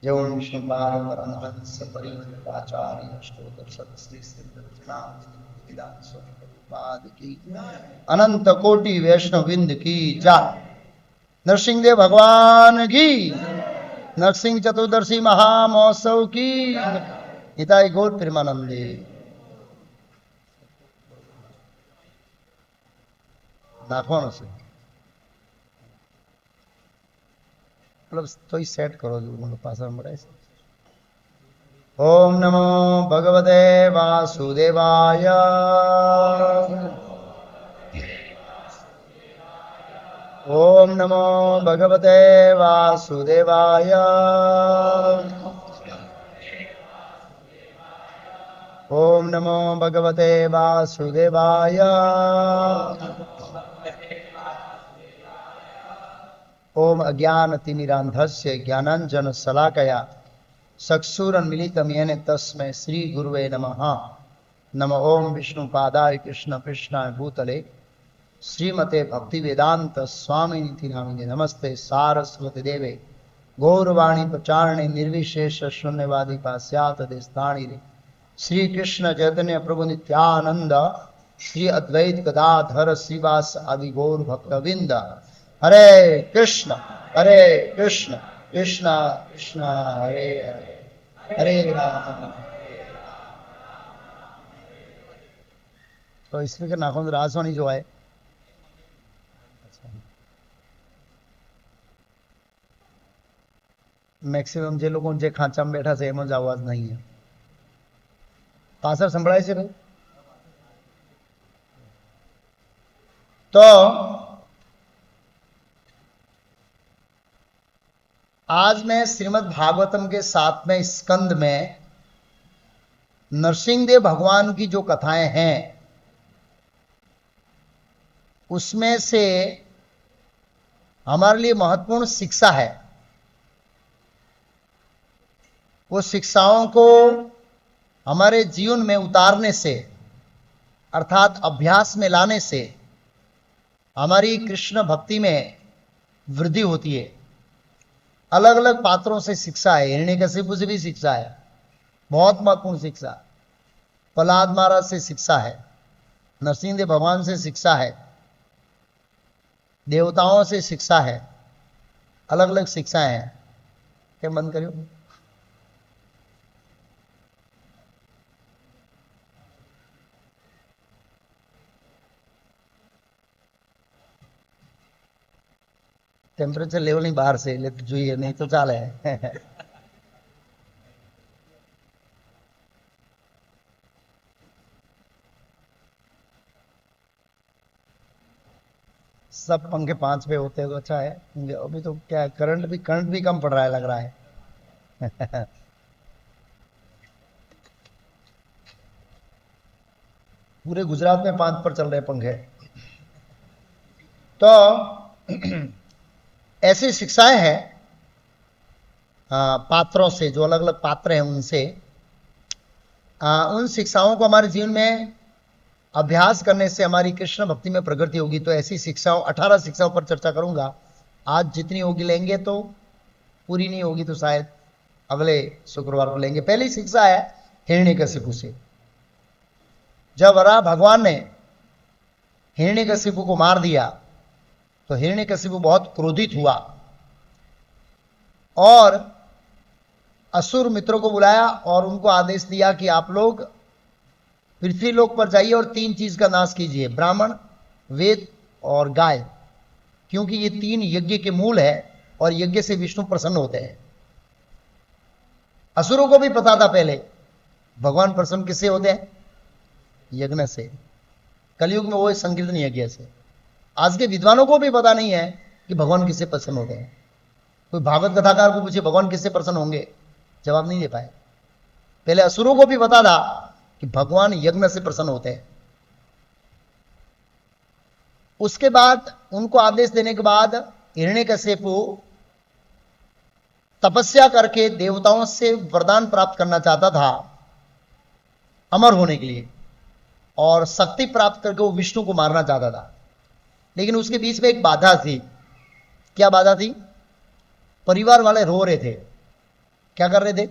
जो विष्णु परमहंस परिव्राजकाचार्य अष्टोत्तर सतश्री पाद की अनंत कोटि वैष्णविंद की जय। नरसिंह देव भगवान की, नरसिंह चतुर्दशी महामहोत्सव की हिताई गौर प्रेमानंदे। नाखवानो से मतलब तो ही सेट करो जो मतलब पासा में बढ़ाए। ओम नमो भगवते वासुदेवाय। ओम नमो भगवते वासुदेवाय। ओम नमो भगवते वासुदेवाय। ओम अज्ञानतिमिरान्धस्य ज्ञानाञ्जन शलाकया चक्षुरुन्मीलितं येन तस्मै श्री गुरुवे नमः। नमो ओम विष्णुपादाय कृष्ण कृष्णाय भूतले श्रीमते भक्ति वेदांत स्वामिनिति नामिने नमस्ते सारस्वती देवे गौरवाणी प्रचारणे निर्विशेष शून्यवादी पाश्चात देशताणी श्री कृष्ण चैतन्य प्रभु नित्यानंद श्री अद्वैत गदाधर श्रीवास आदि गौर भक्तविंद। हरे कृष्ण कृष्ण कृष्ण हरे हरे हरे राम। तो स्पीकर नाखो राजवाणी जो है मैक्सिमम जे लोग जे खांचा में बैठा से एम ज आवाज नहीं है। पासर संभળાય છે भाई। तो आज मैं श्रीमद् भागवतम के 7वें स्कंद में नरसिंह देव भगवान की जो कथाएं हैं उसमें से हमारे लिए महत्वपूर्ण शिक्षा है। वो शिक्षाओं को हमारे जीवन में उतारने से अर्थात अभ्यास में लाने से हमारी कृष्ण भक्ति में वृद्धि होती है। अलग अलग पात्रों से शिक्षा है। हिरण्यकशिपु से भी शिक्षा है, बहुत महत्वपूर्ण शिक्षा। प्रहलाद महाराज से शिक्षा है, नरसिंह देव भगवान से शिक्षा है, देवताओं से शिक्षा है, अलग अलग शिक्षाएं हैं। क्या बंद करियो। टेम्परेचर लेवल नहीं बाहर से ले तो જોઈએ नहीं तो चाले सब पंखे 5 पे होते हैं तो अच्छा है। अभी तो क्या है, करंट भी कम पड़ रहा है लग रहा है पूरे गुजरात में 5 पर चल रहे पंखे। तो ऐसी शिक्षाएं हैं पात्रों से, जो अलग अलग पात्र हैं उनसे। उन शिक्षाओं को हमारे जीवन में अभ्यास करने से हमारी कृष्ण भक्ति में प्रगति होगी। तो ऐसी शिक्षाओं 18 शिक्षाओं पर चर्चा करूंगा। आज जितनी होगी लेंगे तो पूरी नहीं होगी तो शायद अगले शुक्रवार को लेंगे। पहली शिक्षा है हिरण्यकशिपु से। जब वराह भगवान ने हिरण्यकशिपु को मार दिया तो हिरण्यकशिपु बहुत क्रोधित हुआ और असुर मित्रों को बुलाया और उनको आदेश दिया कि आप लोग पृथ्वी लोक पर जाइए और 3 चीज का नाश कीजिए, ब्राह्मण, वेद और गाय, क्योंकि ये 3 यज्ञ के मूल है और यज्ञ से विष्णु प्रसन्न होते हैं। असुरों को भी पता था पहले भगवान प्रसन्न किससे होते हैं, यज्ञ से। कलयुग में वो संकीर्तन यज्ञ से। आज के विद्वानों को भी पता नहीं है कि भगवान किससे प्रसन्न होते हैं। कोई भागवत कथाकार को पूछे भगवान किससे प्रसन्न होंगे, जवाब नहीं दे पाए। पहले असुरों को भी पता था कि भगवान यज्ञ से प्रसन्न होते हैं। उसके बाद उनको आदेश देने के बाद हिरण्यकशिपु तपस्या करके देवताओं से वरदान प्राप्त करना चाहता था अमर होने के लिए, और शक्ति प्राप्त करके वो विष्णु को मारना चाहता था। लेकिन उसके बीच में एक बाधा थी। क्या बाधा थी? परिवार वाले रो रहे थे क्या कर रहे थे?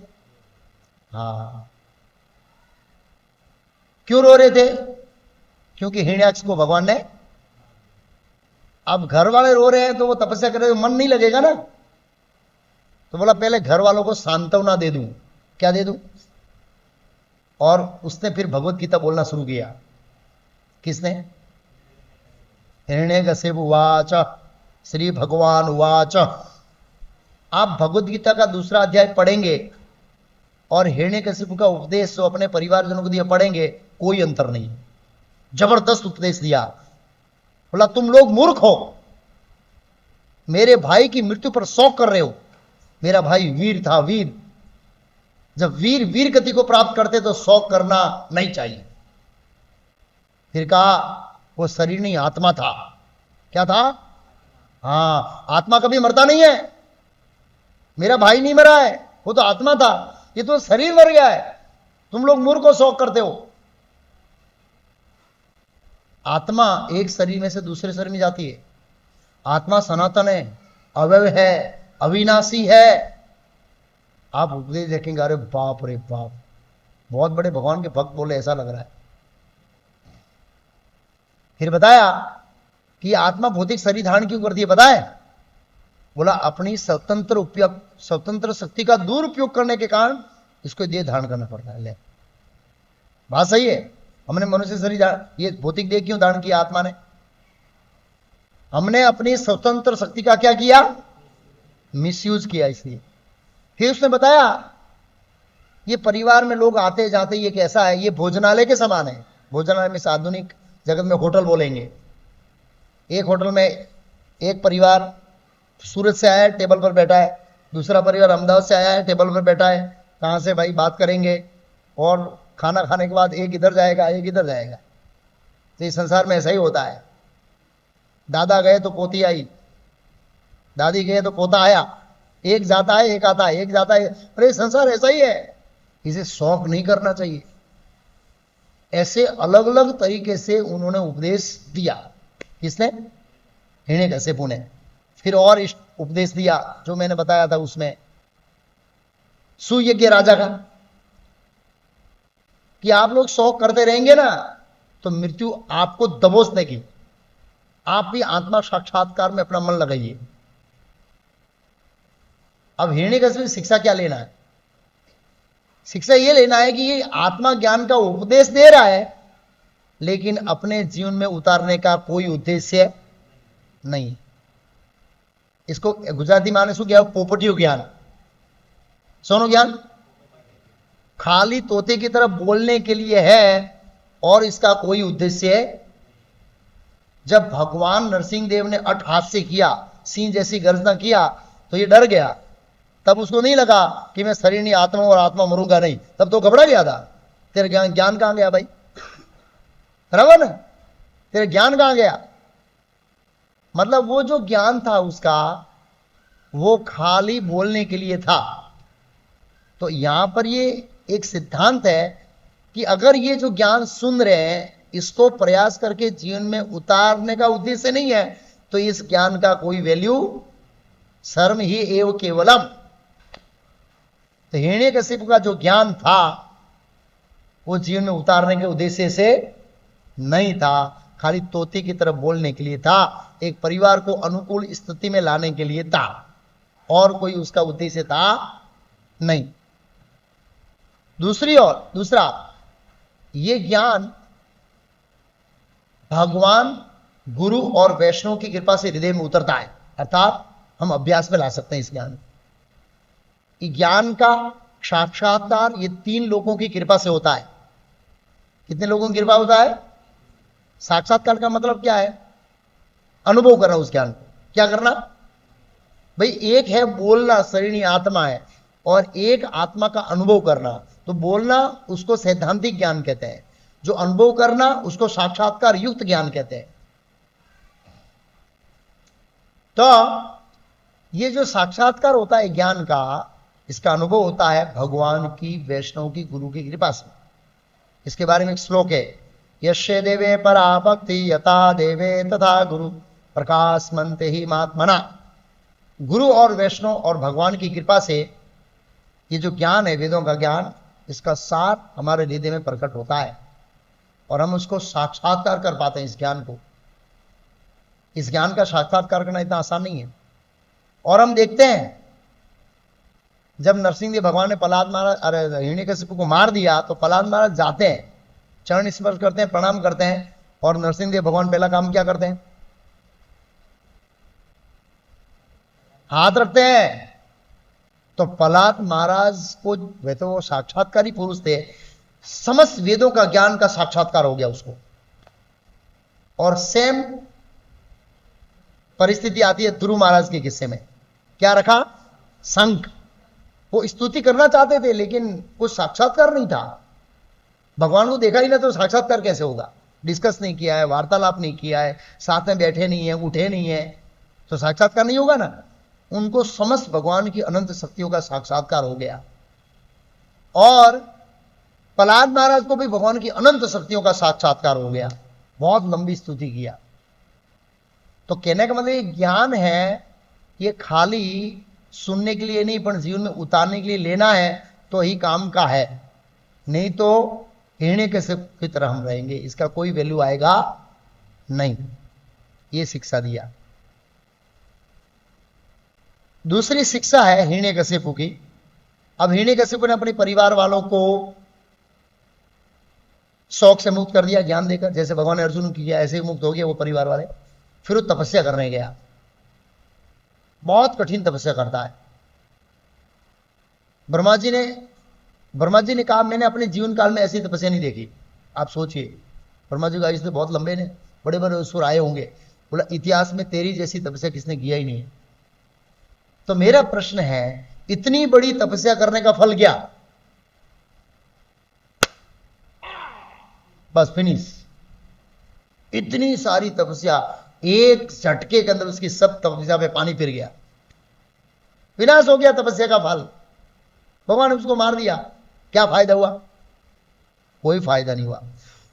हाँ, क्यों रो रहे थे? क्योंकि हिरण्याक्ष को भगवान ने, अब घर वाले रो रहे हैं तो वो तपस्या कर रहे हैं, मन नहीं लगेगा ना, तो बोला पहले घर वालों को सांत्वना दे दूं। क्या दे दूं? और उसने फिर भगवत गीता बोलना शुरू किया। किसने? हिरण्यकशिपु उवाच, श्री भगवान उवाच। आप भगवत गीता का दूसरा अध्याय पढ़ेंगे और हिरण्यकशिपु का उपदेश जो अपने परिवारजनों को दिया पढ़ेंगे, कोई अंतर नहीं। जबरदस्त उपदेश दिया। बोला तुम लोग मूर्ख हो, मेरे भाई की मृत्यु पर शोक कर रहे हो। मेरा भाई वीर था, वीर। जब वीर वीर गति को प्राप्त करते तो शोक करना नहीं चाहिए। फिर कहा वो शरीर नहीं, आत्मा था। क्या था? हाँ, आत्मा कभी मरता नहीं है। मेरा भाई नहीं मरा है, वो तो आत्मा था, ये तो शरीर मर गया है। तुम लोग मूर्ख को शोक करते हो। आत्मा एक शरीर में से दूसरे शरीर में जाती है। आत्मा सनातन है, अवयव है, अविनाशी है। आप उपदेश देखेंगे, अरे बाप रे बाप, बहुत बड़े भगवान के भक्त बोले ऐसा लग रहा है। फिर बताया कि आत्मा भौतिक शरीर धारण क्यों करती है, पता है? बोला अपनी स्वतंत्र शक्ति का दुरुपयोग करने के कारण इसको देह धारण करना पड़ता है। ले, बात सही है। हमने मनुष्य शरीर ये भौतिक देह क्यों धारण किया आत्मा ने? हमने अपनी स्वतंत्र शक्ति का क्या किया? मिसयूज किया, इसलिए। फिर उसने बताया ये परिवार में लोग आते जाते, ये कैसा है? ये भोजनालय के समान है। भोजनालय में आधुनिक जगत में होटल बोलेंगे। एक होटल में एक परिवार सूरत से आया है, टेबल पर बैठा है। दूसरा परिवार अहमदाबाद से आया है, टेबल पर बैठा है। कहाँ से भाई? बात करेंगे और खाना खाने के बाद एक इधर जाएगा, एक इधर जाएगा। तो इस संसार में ऐसा ही होता है। दादा गए तो पोती आई, दादी गए तो पोता आया। एक जाता है, एक आता है, एक जाता है। अरे संसार ऐसा ही है, इसे शौक नहीं करना चाहिए। ऐसे अलग अलग तरीके से उन्होंने उपदेश दिया। किसने? हिरण्यकशिपु ने। फिर और उपदेश दिया जो मैंने बताया था उसमें, सुयज्ञ राजा का, कि आप लोग शौक करते रहेंगे ना तो मृत्यु आपको दबोच देगी। आप भी आत्मा साक्षात्कार में अपना मन लगाइए। अब हिरण्यकशिपु शिक्षा क्या लेना है? शिक्षा यह लेना है कि ये आत्मा ज्ञान का उपदेश दे रहा है, लेकिन अपने जीवन में उतारने का कोई उद्देश्य नहीं। इसको गुजराती माने शू कहेवाय? पोपटिયું ज्ञान। सोनो ज्ञान? खाली तोते की तरफ बोलने के लिए है और इसका कोई उद्देश्य। जब भगवान नरसिंह देव ने अट्टहास से किया, सिंह जैसी गर्जना किया, तो ये डर गया। तब उसको नहीं लगा कि मैं शरीर नहीं आत्मा और आत्मा मरूंगा नहीं, तब तो घबरा गया था। तेरे ज्ञान कहां गया भाई? बराबर ना? तेरे ज्ञान कहां गया? मतलब वो जो ज्ञान था उसका, वो खाली बोलने के लिए था। तो यहां पर ये एक सिद्धांत है कि अगर ये जो ज्ञान सुन रहे हैं, इसको प्रयास करके जीवन में उतारने का उद्देश्य नहीं है, तो इस ज्ञान का कोई वैल्यू सर्व ही एव केवलम। तो हिरण्यकशिपु का जो ज्ञान था वो जीवन में उतारने के उद्देश्य से नहीं था, खाली तोते की तरफ बोलने के लिए था, एक परिवार को अनुकूल स्थिति में लाने के लिए था, और कोई उसका उद्देश्य था नहीं। दूसरा, ये ज्ञान भगवान, गुरु और वैष्णव की कृपा से हृदय में उतरता है, अर्थात हम अभ्यास में ला सकते हैं इस ज्ञान का साक्षात्कार ये 3 लोगों की कृपा से होता है। कितने लोगों की कृपा होता है? साक्षात्कार का मतलब क्या है? अनुभव करना उस ज्ञान को। क्या करना भाई? एक है बोलना, शरीर आत्मा है, और एक आत्मा का अनुभव करना। तो बोलना उसको सैद्धांतिक ज्ञान कहते हैं, जो अनुभव करना उसको साक्षात्कार युक्त ज्ञान कहते हैं। तो ये जो साक्षात्कार होता है ज्ञान का, इसका अनुभव होता है भगवान की, वैष्णव की, गुरु की कृपा से। इसके बारे में एक श्लोक है, यस्य देवे परा भक्ति यथा देवे तथा गुरु प्रकाशमन्ते ही महात्मना। गुरु और वैष्णव और भगवान की कृपा से ये जो ज्ञान है, वेदों का ज्ञान, इसका सार हमारे हृदय में प्रकट होता है और हम उसको साक्षात्कार कर पाते हैं। इस ज्ञान को, इस ज्ञान का साक्षात्कार करना इतना आसान नहीं है। और हम देखते हैं जब नरसिंहदेव भगवान ने प्रहलाद महाराज, अरे हिरण्यकशिपु को मार दिया, तो प्रहलाद महाराज जाते हैं, चरण स्पर्श करते हैं, प्रणाम करते हैं, और नरसिंहदेव भगवान पहला काम क्या करते हैं? हाथ रखते हैं। तो प्रहलाद महाराज को, वे तो वो साक्षात्कारी पुरुष थे, समस्त वेदों का ज्ञान का साक्षात्कार हो गया उसको। और सेम परिस्थिति आती है ध्रुव महाराज के किस्से में। क्या रखा? शंख। वो स्तुति करना चाहते थे लेकिन कुछ साक्षात्कार नहीं था। भगवान को देखा ही ना, तो साक्षात्कार कैसे होगा? डिस्कस नहीं किया है, वार्तालाप नहीं किया है, साथ में बैठे नहीं है, उठे नहीं है, तो साक्षात्कार नहीं होगा ना। उनको समस्त भगवान की अनंत शक्तियों का साक्षात्कार हो गया। और प्रहलाद महाराज को भी भगवान की अनंत शक्तियों का साक्षात्कार हो गया। बहुत लंबी स्तुति किया। तो कहने का मतलब ये ज्ञान है, ये खाली सुनने के लिए नहीं, पर जीवन में उतारने के लिए लेना है तो ही काम का है, नहीं तो हिरण्यकशिपु की तरह हम रहेंगे, इसका कोई वैल्यू आएगा नहीं। ये शिक्षा दिया। दूसरी शिक्षा है हिरण्यकशिपु की। अब हिरण्यकशिपु ने अपने परिवार वालों को शौक से मुक्त कर दिया ज्ञान देकर, जैसे भगवान ने अर्जुन किया, ऐसे ही मुक्त हो गया वो परिवार वाले। फिर वो तपस्या करने गया। बहुत कठिन तपस्या करता है। ब्रह्मा जी ने कहा, मैंने अपने जीवन काल में ऐसी तपस्या नहीं देखी। आप सोचिए, ब्रह्मा जी का आयुष बहुत लंबे ने, बड़े बड़े असुर आए होंगे। बोला, इतिहास में तेरी जैसी तपस्या किसने किया ही नहीं है। तो मेरा प्रश्न है, इतनी बड़ी तपस्या करने का फल क्या? बस फिनिश। इतनी सारी तपस्या, एक झटके के अंदर उसकी सब तपस्या पे पानी फिर गया, विनाश हो गया तपस्या का फल। भगवान ने उसको मार दिया। क्या फायदा हुआ? कोई फायदा नहीं हुआ।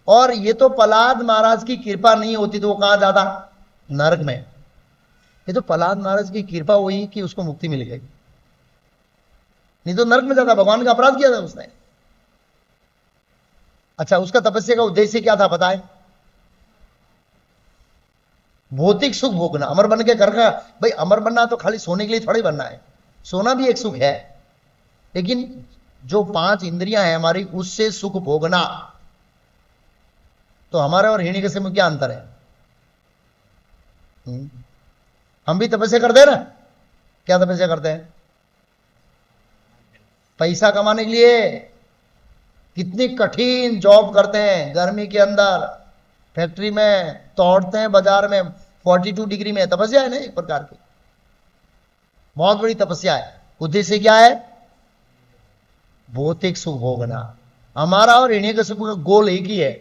और ये तो प्रहलाद महाराज की कृपा नहीं होती तो वो कहां जाता? नरक में। ये तो प्रहलाद महाराज की कृपा हुई कि उसको मुक्ति मिल गई, नहीं तो नरक में जाता। भगवान का अपराध किया था उसने। अच्छा, उसका तपस्या का उद्देश्य क्या था बताएं? भौतिक सुख भोगना, अमर बन के घर का। भाई अमर बनना तो खाली सोने के लिए थोड़ी बनना है, सोना भी एक सुख है, लेकिन जो 5 इंद्रियां हैं हमारी, उससे सुख भोगना। तो हमारे और हिरण्यकशिपु में क्या अंतर है? हम भी तपस्या करते हैं ना। क्या तपस्या करते हैं? पैसा कमाने के लिए कितनी कठिन जॉब करते हैं, गर्मी के अंदर फैक्ट्री में तोड़ते हैं, बाजार में 42 डिग्री में। तपस्या है ना एक प्रकार की, बहुत बड़ी तपस्या है। उद्देश्य क्या है? भौतिक सुख भोगना। हमारा और हिरण्यकशिपु का गोल एक ही है,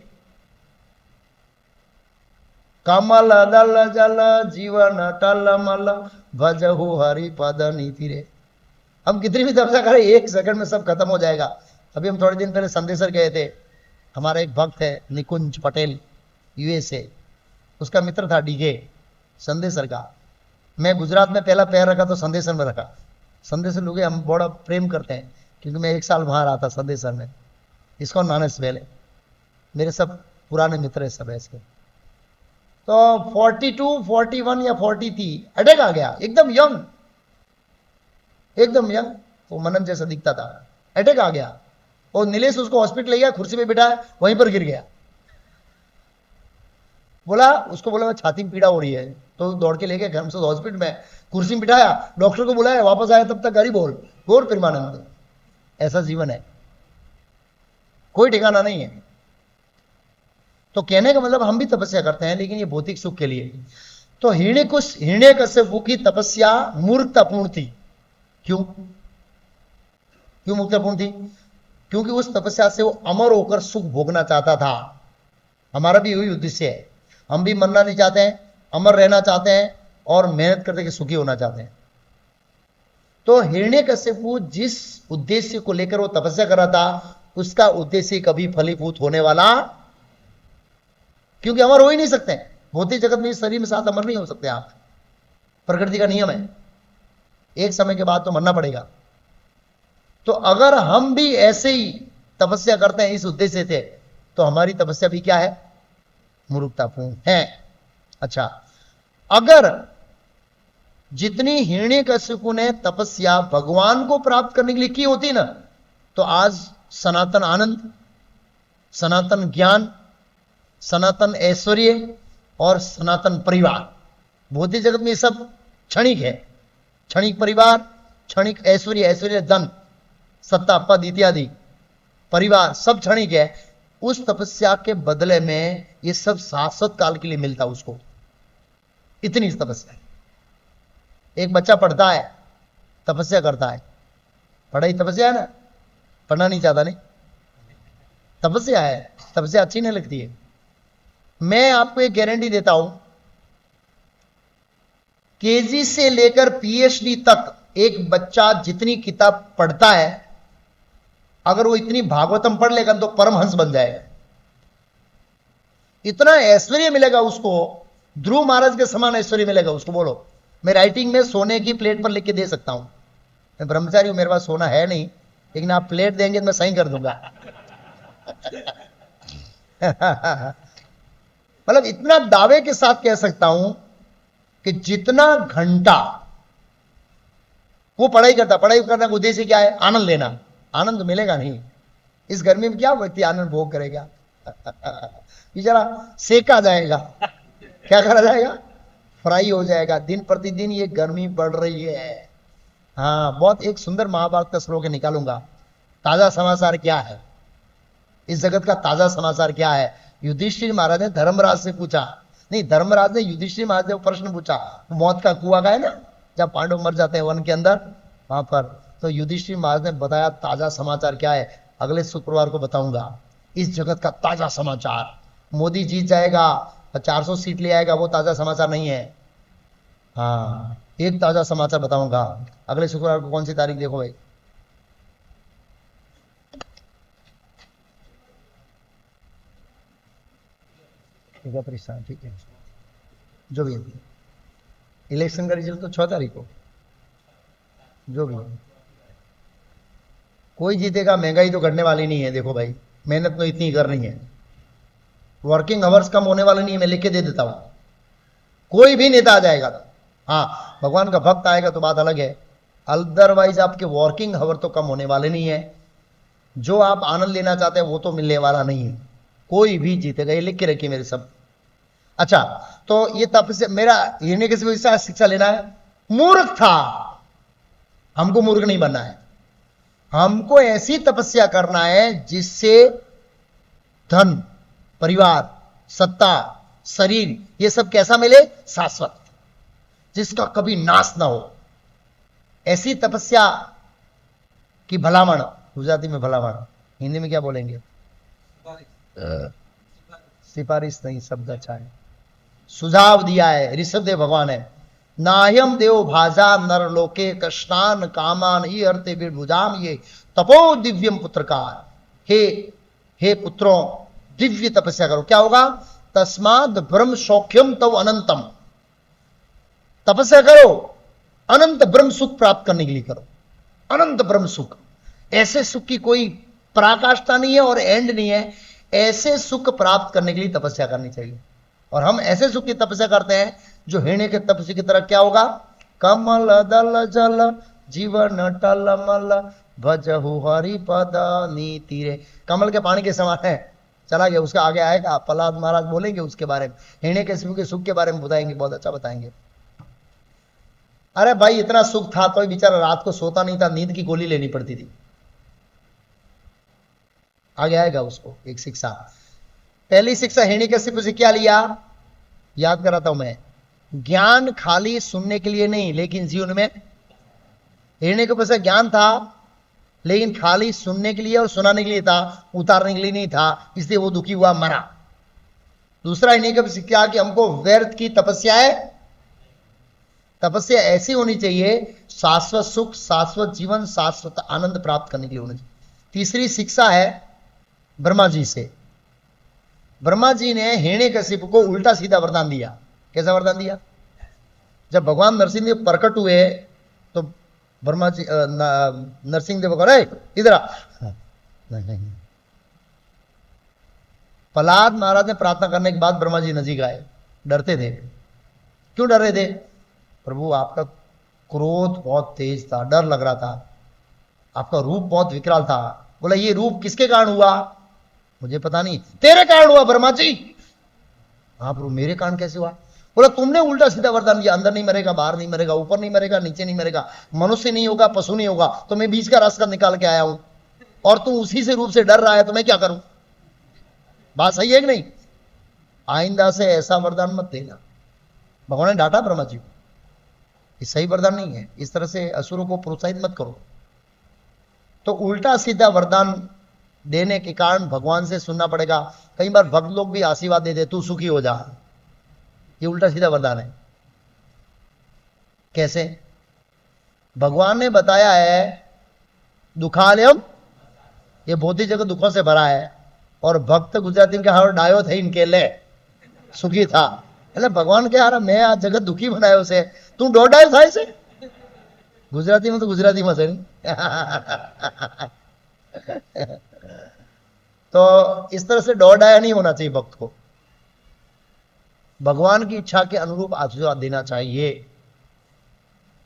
कमल दल जल जीवन टलमल भजहु हरि पद नीति रे। हम कितनी भी तपस्या करें, 1 सेकंड में सब खत्म हो जाएगा। अभी हम थोड़े दिन पहले संदेशर गए थे। हमारा एक भक्त है निकुंज पटेल, यूएसए, उसका मित्र था डीके संदेशर का। मैं गुजरात में पहला पैर रखा तो संदेशर में रखा। संदेशर लोग हम बड़ा प्रेम करते हैं, क्योंकि मैं 1 साल वहां रहा था संदेशर में। इसको नाने से पहले मेरे सब पुराने मित्र है सब ऐसे। तो 42, 41 या 43 अटैक आ गया, एकदम यंग, एकदम यंग, वो मनन जैसा दिखता था। अटैक आ गया और नीलेश उसको हॉस्पिटल ले गया, कुर्सी पे बिठाया, वहीं पर गिर गया। उसको बोला मैं छाती में पीड़ा हो रही है, तो दौड़ के ले गए घर से हॉस्पिटल में, कुर्सी में बिठाया, डॉक्टर को बुलाया, वापस आया तब तक गाड़ी बोल गौर प्रेमानंद। ऐसा जीवन है, कोई ठिकाना नहीं है। तो कहने का मतलब हम भी तपस्या करते हैं, लेकिन ये भौतिक सुख के लिए। तो हिरण्यकशिपु की तपस्या मूर्खतापूर्ण थी। क्यों मूर्खतापूर्ण थी? क्योंकि उस तपस्या से वो अमर होकर सुख भोगना चाहता था। हमारा भी यही उद्देश्य है, हम भी मरना नहीं चाहते हैं, अमर रहना चाहते हैं और मेहनत करते के सुखी होना चाहते हैं। तो हिरण्यकशिपु जिस उद्देश्य को लेकर वो तपस्या कर रहा था, उसका उद्देश्य कभी फलीभूत होने वाला, क्योंकि अमर हो ही नहीं सकते। भौतिक जगत में इस शरीर में साथ अमर नहीं हो सकते आप, प्रकृति का नियम है। एक समय के बाद तो मरना पड़ेगा। तो अगर हम भी ऐसे ही तपस्या करते हैं इस उद्देश्य से, तो हमारी तपस्या भी क्या है? मूर्खतापूर्ण है। अच्छा, अगर जितनी हिरण्यकशिपु ने तपस्या भगवान को प्राप्त करने के लिए की होती ना, तो आज सनातन आनंद, सनातन ज्ञान, सनातन ऐश्वर्य और सनातन परिवार, भौतिक जगत में ये सब क्षणिक है। क्षणिक परिवार, क्षणिक ऐश्वर्य, ऐश्वर्य धन, सत्ता पद इत्यादि, परिवार सब क्षणिक है। उस तपस्या के बदले में ये सब शाश्वत काल के लिए मिलता उसको, इतनी तपस्या है। एक बच्चा पढ़ता है, तपस्या करता है, पढ़ाई तपस्या है ना, पढ़ना नहीं चाहता, नहीं तपस्या है, तपस्या अच्छी नहीं लगती है। मैं आपको एक गारंटी देता हूं, केजी से लेकर पीएचडी तक एक बच्चा जितनी किताब पढ़ता है, अगर वो इतनी भागवतम पढ़ लेगा तो परमहंस बन जाएगा। इतना ऐश्वर्य मिलेगा उसको, ध्रुव महाराज के समान ऐश्वर्य मिलेगा उसको। बोलो, मैं राइटिंग में सोने की प्लेट पर लिख के दे सकता हूं। मैं ब्रह्मचारी हूं, मेरे पास सोना है नहीं, लेकिन आप प्लेट देंगे तो मैं सही कर दूंगा। मतलब इतना दावे के साथ कह सकता हूं कि जितना घंटा वो पढ़ाई करता, पढ़ाई करने का उद्देश्य क्या है? आनंद लेना। आनंद मिलेगा नहीं। इस गर्मी में क्या व्यक्ति आनंद भोग करेगा? बेचारा सेका जाएगा। क्या करा जाएगा? फ्राई हो जाएगा। दिन प्रतिदिन ये गर्मी बढ़ रही है। हाँ, बहुत एक सुंदर महाभारत का श्लोक निकालूंगा। ताजा समाचार क्या है, इस जगत का ताजा समाचार क्या है? युधिष्ठिर महाराज ने धर्मराज से पूछा, नहीं, धर्मराज ने युधिष्ठिर महाराज से प्रश्न पूछा, मौत का कुआं का है ना, जब पांडव मर जाते हैं वन के अंदर, वहां पर। तो युधिष्ठिर महाराज ने बताया ताजा समाचार क्या है। अगले शुक्रवार को बताऊंगा इस जगत का ताजा समाचार। मोदी जीत जाएगा, 400 सीट ले आएगा, वो ताजा समाचार नहीं है। हाँ, एक ताजा समाचार बताऊंगा अगले शुक्रवार को। कौन सी तारीख देखो भाई? ठीक है, जो भी है। इलेक्शन का रिजल्ट तो 6 तारीख को, जो भी है। कोई जीतेगा, महंगाई तो घटने वाली नहीं है। देखो भाई, मेहनत तो इतनी करनी है, वर्किंग आवर्स कम होने वाले नहीं है, मैं लिख के दे देता हूं। कोई भी नेता आ जाएगा तो, हाँ, भगवान का भक्त आएगा तो बात अलग है, अदरवाइज आपके वर्किंग आवर तो कम होने वाले नहीं है। जो आप आनंद लेना चाहते हैं वो तो मिलने वाला नहीं है। कोई भी जीतेगा, ये लिख के रखिए मेरे सब। अच्छा, तो ये तपस्या, मेरा हिरण्य किसी से शिक्षा लेना है। मूर्ख था, हमको मूर्ख नहीं बनना है। हमको ऐसी तपस्या करना है जिससे धन, परिवार, सत्ता, शरीर, ये सब कैसा मिले? शाश्वत, जिसका कभी नाश ना हो। ऐसी तपस्या की भलामण, गुजराती में भलामण, हिंदी में क्या बोलेंगे? सिफारिश नहीं, शब्द अच्छा है। सुझाव दिया है ऋषभदेव भगवान है। नाह्यम देव भाजा नर लोके कृष्णान कामान ही अर्थे विभुजाम ये तपो दिव्यम पुत्रकार। हे पुत्रों, दिव्य तपस्या करो। क्या होगा? तस्माद ब्रह्म सौख्यम तव अनंतम। तपस्या करो, अनंत ब्रह्म सुख प्राप्त करने के लिए करो। अनंत ब्रह्म सुख, ऐसे सुख की कोई पराकाष्ठा नहीं है और एंड नहीं है। ऐसे सुख प्राप्त करने के लिए तपस्या करनी चाहिए। और हम ऐसे सुख की तपस्या करते हैं जो हिरण्य के तपस्या की तरह। क्या होगा? कमल दल जल जीवन टलमल भजहु हरि पद नीति रे। कमल के पानी के समान है, चला गया, उसका आगे आएगा। प्रहलाद महाराज बोलेंगे उसके बारे में, हिरण्य के सुख के बारे में बताएंगे, बहुत अच्छा बताएंगे। अरे भाई, इतना सुख था तो बेचारा रात को सोता नहीं था, नींद की गोली लेनी पड़ती थी। आगे आएगा उसको एक शिक्षा। पहली शिक्षा हिरण्यकशिपु से क्या लिया? याद कराता हूं मैं। ज्ञान खाली सुनने के लिए नहीं, लेकिन जीवन में हिरण्यकशिपु से ज्ञान था, लेकिन खाली सुनने के लिए और सुनाने के लिए था, उतारने के लिए नहीं था। इसलिए वो दुखी हुआ, मरा। दूसरा हिरण्यकशिपु क्या कि हमको व्यर्थ की तपस्या है। तपस्या ऐसी होनी चाहिए, शाश्वत सुख, शाश्वत जीवन, शाश्वत आनंद प्राप्त करने के लिए होनी चाहिए। तीसरी शिक्षा है ब्रह्मा जी से। ब्रह्मा जी ने हिरण्यकशिपु को उल्टा सीधा वरदान दिया। कैसा वरदान दिया? जब भगवान नरसिंह देव प्रकट हुए तो ब्रह्मा जी नरसिंह देव को, अरे इधर आ। नहीं नहीं, प्रहलाद महाराज ने प्रार्थना करने के बाद ब्रह्मा जी नजीक आए, डरते थे। क्यों डर रहे थे? प्रभु आपका क्रोध बहुत तेज था, डर लग रहा था, आपका रूप बहुत विकराल था। बोला ये रूप किसके कारण हुआ? मुझे पता नहीं, तेरे कारण हुआ ब्रह्मा जी। हाँ प्रभु मेरे कारण कैसे हुआ? बोला तुमने उल्टा सीधा वरदान दिया, अंदर नहीं मरेगा, बाहर नहीं मरेगा, ऊपर नहीं मरेगा, नीचे नहीं मरेगा, मनुष्य नहीं होगा, पशु नहीं होगा, तो मैं बीच का रास्ता निकाल के आया हूं, और तू उसी से रूप से डर रहा है, तो मैं क्या करूं? बात सही है कि नहीं? आइंदा से ऐसा वरदान मत देना। भगवान ने डांटा ब्रह्मा जी को, ये सही वरदान नहीं है, इस तरह से असुरों को प्रोत्साहित मत करो। तो उल्टा सीधा वरदान देने के कारण भगवान से सुनना पड़ेगा। कई बार भक्त लोग भी आशीर्वाद दे दे, तू सुखी हो जा, ये उल्टा सीधा वरदान है। कैसे? भगवान ने बताया है दुखालयम, ये भौतिक जगत दुखों से भरा है, और भक्त गुजराती में हर डायो थे इनके ले सुखी था। એટલે ભગવાન કે હારા મેં આ જગત દુખી બનાવ્યો છે, તું દોડાય થાય છે। ગુજરાતીમાં તો ગુજરાતીમાં છે નહીં। तो इस तरह से दौड़ाया नहीं होना चाहिए भक्त को, भगवान की इच्छा के अनुरूप आशीर्वाद देना चाहिए।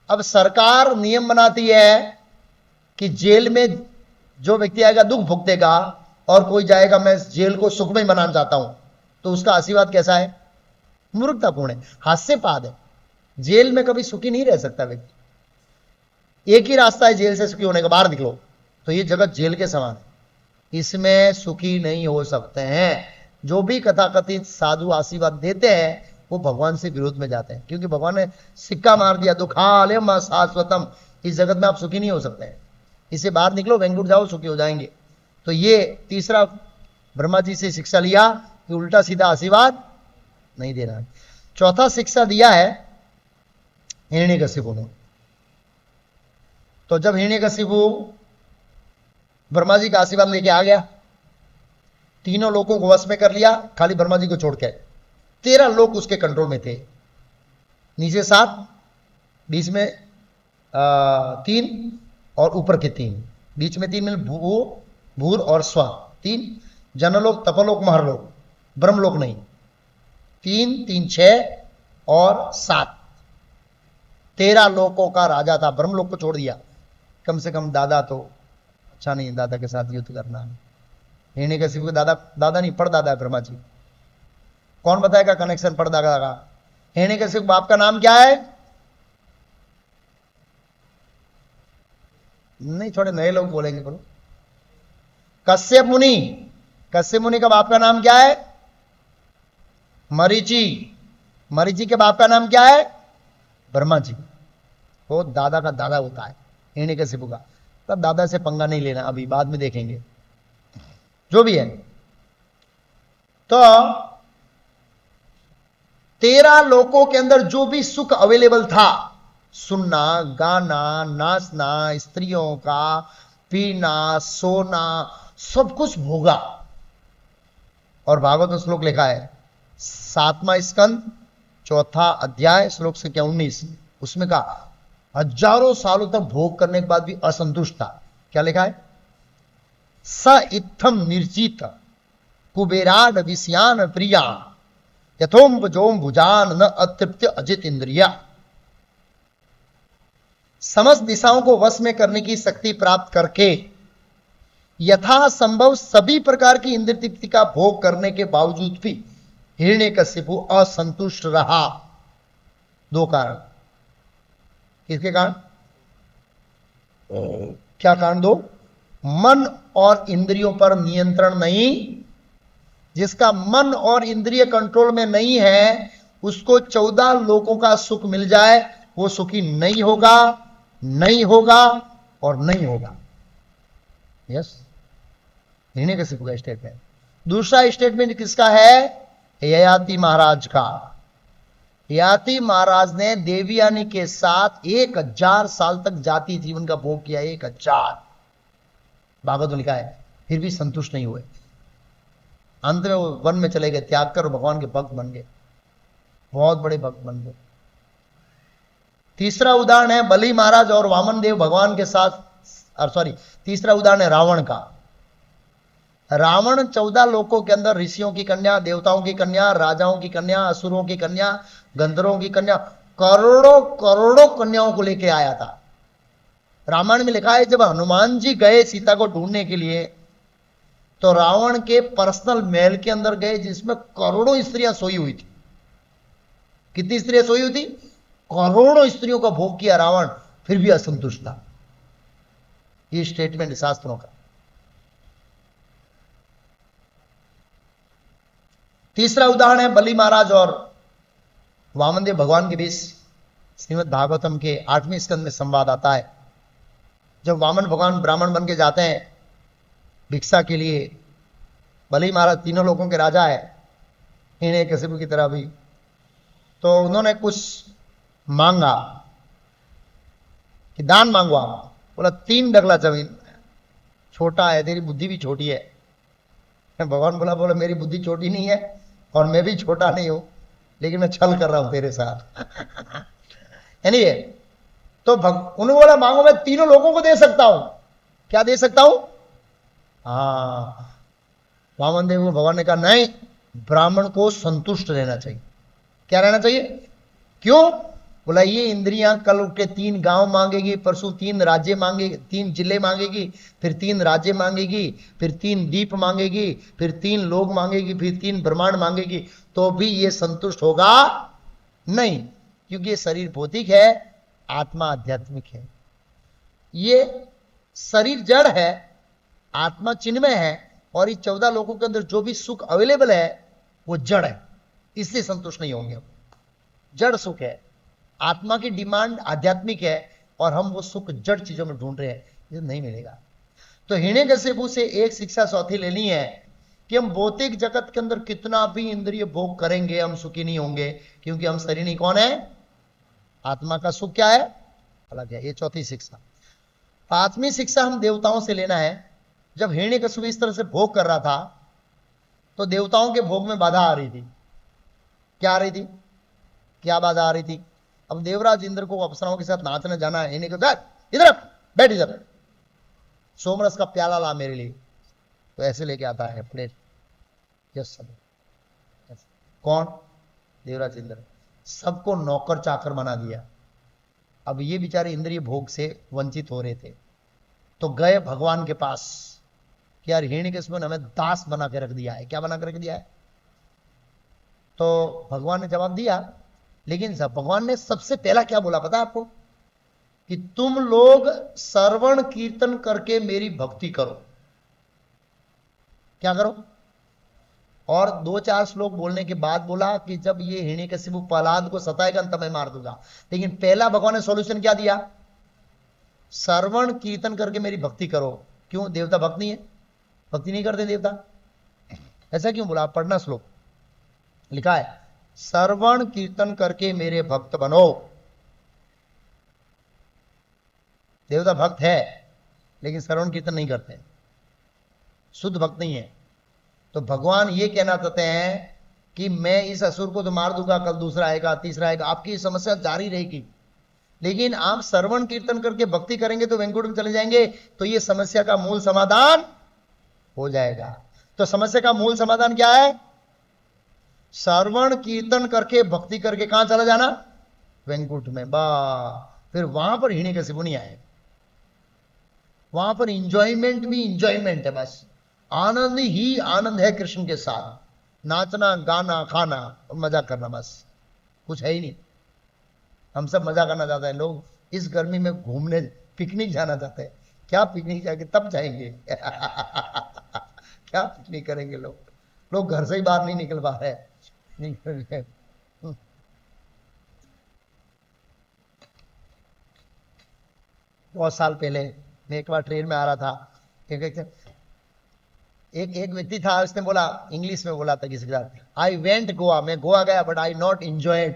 अब सरकार नियम बनाती है कि जेल में जो व्यक्ति आएगा दुख भुगतेगा, और कोई जाएगा मैं जेल को सुखमय बनाना चाहता हूं, तो उसका आशीर्वाद कैसा है? मूर्खतापूर्ण है, हास्यपाद है। जेल में कभी सुखी नहीं रह सकता व्यक्ति। एक ही रास्ता है जेल से सुखी होने का, बाहर निकलो। तो ये जगत जेल के समान है, इसमें सुखी नहीं हो सकते हैं। जो भी कथाकथित साधु आशीर्वाद देते हैं वो भगवान से विरोध में जाते हैं, क्योंकि भगवान ने सिक्का मार दिया दुखालयम शाश्वतम, इस जगत में आप सुखी नहीं हो सकते हैं, इससे बाहर निकलो, वेंकुट जाओ, सुखी हो जाएंगे। तो ये तीसरा ब्रह्मा जी से शिक्षा लिया कि उल्टा सीधा आशीर्वाद नहीं देना। चौथा शिक्षा दिया है हिरण्यकशिपु ने। तो जब हिरण्यकशिपु ब्रह्मा जी का आशीर्वाद लेके आ गया, तीनों लोगों को वश में कर लिया, खाली ब्रह्मा जी को छोड़ के 13 लोग उसके कंट्रोल में थे। नीचे 7, बीच में 3 और ऊपर के 3, बीच में 3 मिल भूर और स्व 3, जनलोक, तपलोक, महरलोक, ब्रह्मलोक नहीं। 3 3 6 और 7, 13 लोकों का राजा था। ब्रह्मलोक को छोड़ दिया। कम से कम दादा तो अच्छा नहीं है, दादा के साथ युद्ध करना। हिरण्यकशिपु के दादा नहीं, परदादा है ब्रह्मा जी। कौन बताएगा कनेक्शन परदादा का? हिरण्यकशिपु बाप का नाम क्या है? नहीं, थोड़े नए लोग बोलेंगे बोलो। कश्यप मुनि। कश्यप मुनि का बाप का नाम क्या है? मरीचि। मरीचि के बाप का नाम क्या है? ब्रह्मा जी। वो दादा का दादा होता है हिरण्यकशिपु का। तब दादा से पंगा नहीं लेना, अभी बाद में देखेंगे। जो भी है, तो 13 लोकों के अंदर जो भी सुख अवेलेबल था, सुनना, गाना, नाचना, स्त्रियों का पीना, सोना, सब कुछ भोगा। और भागवत में श्लोक लिखा है 7वां स्कंद 4था अध्याय श्लोक संख्या 19, उसमें कहा हजारों सालों तक भोग करने के बाद भी असंतुष्ट था। क्या लिखा है? स इत्थम निर्जित कुबेरान विषयान प्रिया यथोम भुजोम भुजान न अतृप्त अजित इंद्रिया। समस्त दिशाओं को वश में करने की शक्ति प्राप्त करके यथासंभव सभी प्रकार की इंद्रिय तृप्ति का भोग करने के बावजूद भी हिरण्यकशिपु असंतुष्ट रहा। 2 कारण। किसके कारण? क्या कारण? 2, मन और इंद्रियों पर नियंत्रण नहीं। जिसका मन और इंद्रिय कंट्रोल में नहीं है, उसको 14 लोगों का सुख मिल जाए, वो सुखी नहीं होगा, नहीं होगा और नहीं होगा। यस, हिरण्यकशिपु का स्टेटमेंट। दूसरा स्टेटमेंट किसका है? ययाति महाराज का। ययाति महाराज ने देवयानी के साथ 1000 साल तक जाति जीवन का भोग किया। 1000। भागवत में लिखा है, फिर भी संतुष्ट नहीं हुए। अंत में वो वन में चले गए, त्याग कर भगवान के भक्त बन गए, बहुत बड़े भक्त बन गए। तीसरा उदाहरण है बलि महाराज और वामन देव भगवान के साथ, तीसरा उदाहरण है रावण का। रावण 14 लोकों के अंदर ऋषियों की कन्या, देवताओं की कन्या, राजाओं की कन्या, असुरों की कन्या, गंधर्वों की कन्या, करोड़ों करोड़ों कन्याओं को लेके आया था। रामायण में लिखा है जब हनुमान जी गए सीता को ढूंढने के लिए, तो रावण के पर्सनल महल के अंदर गए जिसमें करोड़ों स्त्रियां सोई हुई थी। कितनी स्त्रियां सोई हुई थी? करोड़ों स्त्रियों का भोग किया रावण, फिर भी असंतुष्ट था। ये स्टेटमेंट शास्त्रों का। तीसरा उदाहरण है बलि महाराज और वामनदेव भगवान के बीच। श्रीमद् भागवतम के 8वें स्कंद में संवाद आता है। जब वामन भगवान ब्राह्मण बन के जाते हैं भिक्षा के लिए, बलि महाराज तीनों लोगों के राजा है, हिरण्यकशिपु की तरह भी, तो उन्होंने कुछ मांगा कि दान मांगवा। बोला 3 डगला जमीन, छोटा है, तेरी बुद्धि भी छोटी है। भगवान बोला मेरी बुद्धि छोटी नहीं है और मैं भी छोटा नहीं हूं, लेकिन मैं छल कर रहा हूं तेरे साथ। एनीवे, तो उन्होंने बोला मांगो, मैं तीनों लोगों को दे सकता हूं। क्या दे सकता हूं? हाँ, वामन देव भगवान ने कहा नहीं, ब्राह्मण को संतुष्ट रहना चाहिए। क्या रहना चाहिए? क्यों? बोला ये इंद्रियां कल उठ के 3 गांव मांगेगी, परसों 3 राज्य मांगेगी, 3 जिले मांगेगी, फिर 3 राज्य मांगेगी, फिर 3 द्वीप मांगेगी, फिर 3 लोग मांगेगी, फिर 3 ब्रह्मांड मांगेगी, तो भी ये संतुष्ट होगा नहीं, क्योंकि ये शरीर भौतिक है, आत्मा आध्यात्मिक है। ये शरीर जड़ है, आत्मा चिन्मय है, और इस 14 लोगों के अंदर जो भी सुख अवेलेबल है वो जड़ है, इससे संतुष्ट नहीं होंगे। जड़ सुख है, आत्मा की डिमांड आध्यात्मिक है, और हम वो सुख जड़ चीजों में ढूंढ रहे हैं, ये नहीं मिलेगा। तो हिरण्यकशिपु से एक शिक्षा चौथी लेनी है कि हम भौतिक जगत के अंदर कितना भी इंद्रिय भोग करेंगे हम सुखी नहीं होंगे, क्योंकि हम शरीर नहीं। कौन है? आत्मा का सुख क्या है? अलग है। ये चौथी शिक्षा। 5वीं शिक्षा हम देवताओं से लेना है। जब हिरण्यकशिपु इस तरह से भोग कर रहा था तो देवताओं के भोग में बाधा आ रही थी। क्या आ रही थी? क्या बाधा आ रही थी? अब देवराज इंद्र को अप्सराओं के साथ नाचने जाना है, इन्हें कहता इधर बैठ, इधर सोमरस का प्याला ला मेरे लिए। तो ऐसे लेके आता है प्लेट, यस सब। कौन? देवराज इंद्र। सबको नौकर चाकर बना दिया। अब ये बेचारे इंद्रिय भोग से वंचित हो रहे थे, तो गए भगवान के पास कि यार हिरण्यकशिपु ने हमें दास बना के रख दिया है। क्या बना के रख दिया है? तो भगवान ने जवाब दिया, लेकिन भगवान ने सबसे पहला क्या बोला पता आपको? कि तुम लोग श्रवण कीर्तन करके मेरी भक्ति करो। क्या करो? और 2-4 श्लोक बोलने के बाद बोला कि जब ये हिरण्यकशिपु प्रहलाद को सताएगा तब मैं मार दूंगा। लेकिन पहला भगवान ने सॉल्यूशन क्या दिया? श्रवण कीर्तन करके मेरी भक्ति करो। क्यों? देवता भक्त नहीं है? भक्ति नहीं करते देवता? ऐसा क्यों बोला? पढ़ना श्लोक, लिखा है श्रवण कीर्तन करके मेरे भक्त बनो। देवता भक्त है लेकिन श्रवण कीर्तन नहीं करते, शुद्ध भक्त नहीं है। तो भगवान ये कहना चाहते हैं कि मैं इस असुर को तो मार दूंगा, कल दूसरा आएगा, तीसरा आएगा, आपकी समस्या जारी रहेगी, लेकिन आप श्रवण कीर्तन करके भक्ति करेंगे तो वैकुंठ में चले जाएंगे, तो ये समस्या का मूल समाधान हो जाएगा। तो समस्या का मूल समाधान क्या है? श्रवण कीर्तन करके भक्ति करके कहां चला जाना? वैकुंठ में। बा फिर वहां पर हिरण्यकशिपु नहीं आए, वहां पर इंजॉयमेंट भी इंजॉयमेंट है, बस आनंद ही आनंद है कृष्ण के साथ, नाचना गाना खाना मजा करना, बस कुछ है ही नहीं। हम सब मजा करना चाहते हैं, लोग इस गर्मी में घूमने पिकनिक जाना चाहते हैं। क्या पिकनिक जाएंगे? तब जाएंगे। क्या पिकनिक करेंगे? लोग घर से ही बाहर नहीं निकल पा रहे हैं। बहुत साल पहले मैं एक बार ट्रेन में आ रहा था, एक व्यक्ति था, उसने बोला, इंग्लिश में बोला था किसी के साथ, आई वेंट गोवा, मैं गोवा गया बट आई नॉट एंजॉयड,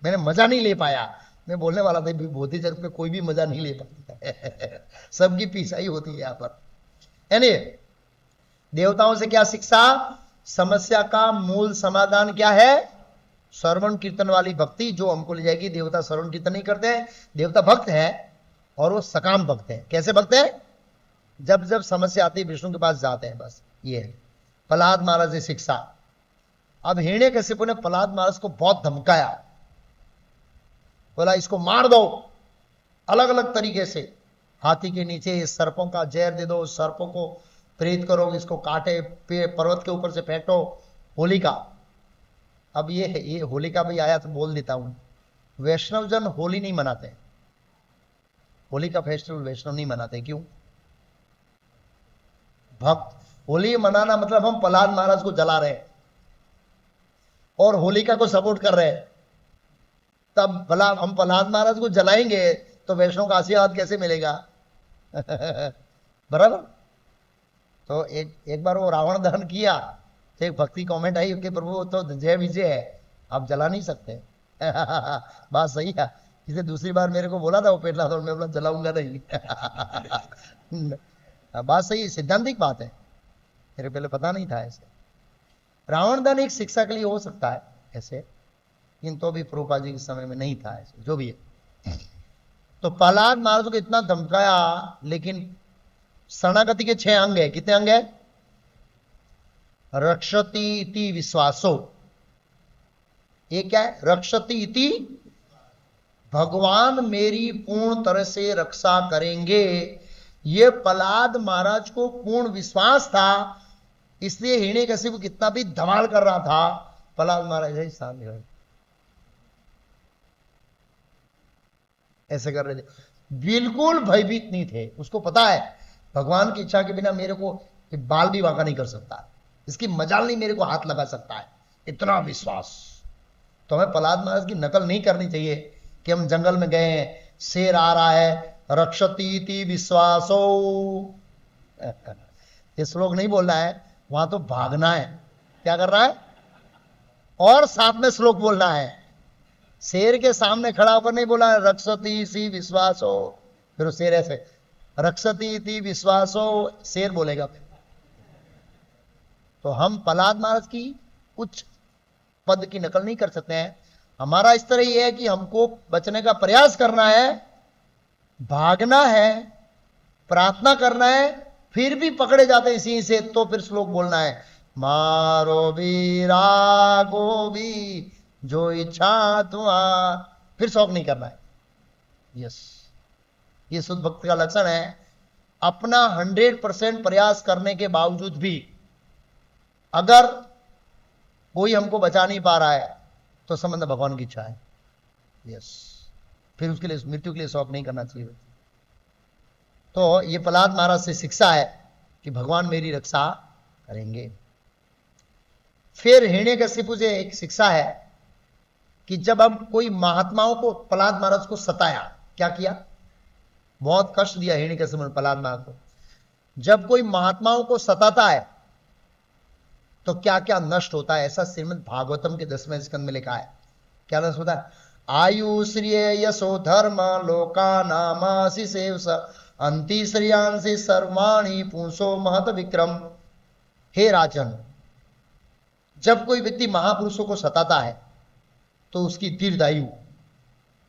मैंने मजा नहीं ले पाया। मैं बोलने वाला था भौतिक जगत में कोई भी मजा नहीं ले पाता है। सबकी पिसाई होती है यहाँ पर। यानी देवताओं से क्या शिक्षा? समस्या का मूल समाधान क्या है? श्रवण कीर्तन वाली भक्ति जो हमको ले जाएगी। देवता श्रवण कीर्तन नहीं करते हैं, देवता भक्त है और वो सकाम भक्त है। कैसे भक्त है? जब जब समस्या आती है विष्णु के पास जाते हैं, बस ये है प्रहलाद महाराज की शिक्षा। अब हिरण्यकशिपु ने प्रहलाद महाराज को बहुत धमकाया, बोला इसको मार दो अलग अलग तरीके से, हाथी के नीचे सर्पों का जहर दे दो, सर्पों को प्रेरित करो, इसको काटे, पर्वत के ऊपर से फेंको। होलिका, अब ये होलिका भी आया तो बोल देता हूं, वैष्णव जन होली नहीं मनाते, होली का फेस्टिवल वैष्णव नहीं मनाते। क्यों? भक्त। होली मनाना मतलब हम प्रहलाद महाराज को जला रहे हैं और होलिका को सपोर्ट कर रहे हैं, तब भला हम प्रहलाद महाराज को जलाएंगे तो वैष्णव का आशीर्वाद कैसे मिलेगा? बराबर। तो एक बार वो रावण दहन किया तो एक भक्ति कमेंट आई कि प्रभु तो जय विजय है, आप जला नहीं सकते। बात सही है। इसे दूसरी बार मेरे को बोला था वो पेटला, तो मैं बोला जलाऊंगा नहीं। बात सही, सिद्धांतिक बात है, मेरे पहले पता नहीं था ऐसे। रावण दहन एक शिक्षा के लिए हो सकता है ऐसे, लेकिन तो भी प्रभुपाद जी के समय में नहीं था ऐसे, जो भी है। तो प्रहलाद महाराज को इतना धमकाया, लेकिन शरणागति के 6 अंग है। कितने अंग है? रक्षति इति विश्वासो, ये क्या है? रक्षति इति, भगवान मेरी पूर्ण तरह से रक्षा करेंगे, ये प्रहलाद महाराज को पूर्ण विश्वास था। इसलिए हिरण्यकशिपु कितना भी धमाल कर रहा था, प्रहलाद महाराज ही शांत रहे, ऐसे कर रहे थे, बिल्कुल भयभीत नहीं थे। उसको पता है भगवान की इच्छा के बिना मेरे को बाल भी वाका नहीं कर सकता, इसकी मजाल नहीं मेरे को हाथ लगा सकता है, इतना विश्वास। तो हमें प्रहलाद महाराज की नकल नहीं करनी चाहिए कि हम जंगल में गए हैं, शेर आ रहा है, रक्षतीति विश्वासो, ये श्लोक नहीं बोलना है, वहां तो भागना है। क्या करना है? और साथ में श्लोक बोलना है। शेर के सामने खड़ा होकर नहीं बोला रक्षती सी विश्वासो, फिर शेर ऐसे रक्षती थी विश्वासो, शेर बोलेगा। तो हम प्रहलाद महाराज की उच्च पद की नकल नहीं कर सकते हैं। हमारा इस तरह यह है कि हमको बचने का प्रयास करना है, भागना है, प्रार्थना करना है, फिर भी पकड़े जाते हैं इसी से, तो फिर श्लोक बोलना है, मारो वीरा गोभी जो इच्छा तुम्हार, फिर शौक नहीं करना है। यस, ये शुद्ध भक्त का लक्षण है। अपना 100% प्रयास करने के बावजूद भी अगर कोई हमको बचा नहीं पा रहा है तो संबंध भगवान की इच्छा है। यस, फिर उसके लिए मृत्यु के लिए शौक नहीं करना चाहिए। तो ये प्रहलाद महाराज से शिक्षा है कि भगवान मेरी रक्षा करेंगे। फिर हिरण्यकशिपु से एक शिक्षा है कि जब हम कोई महात्माओं को, प्रहलाद महाराज को सताया, क्या किया? बहुत कष्ट दिया हिरण्यकशिपु ने प्रहलाद महाराज को। जब कोई महात्माओं को सताता है तो क्या क्या नष्ट होता है, ऐसा श्रीमद् भागवतम के 10वें स्कंद में लिखा है। क्या नष्ट होता है? आयु श्रिय यशो धर्म लोका नामासि सेवस अंति श्रियांसि सर्वाणि पुंसो महत विक्रम। हे राजन, जब कोई व्यक्ति महापुरुषों को सताता है तो उसकी दीर्घायु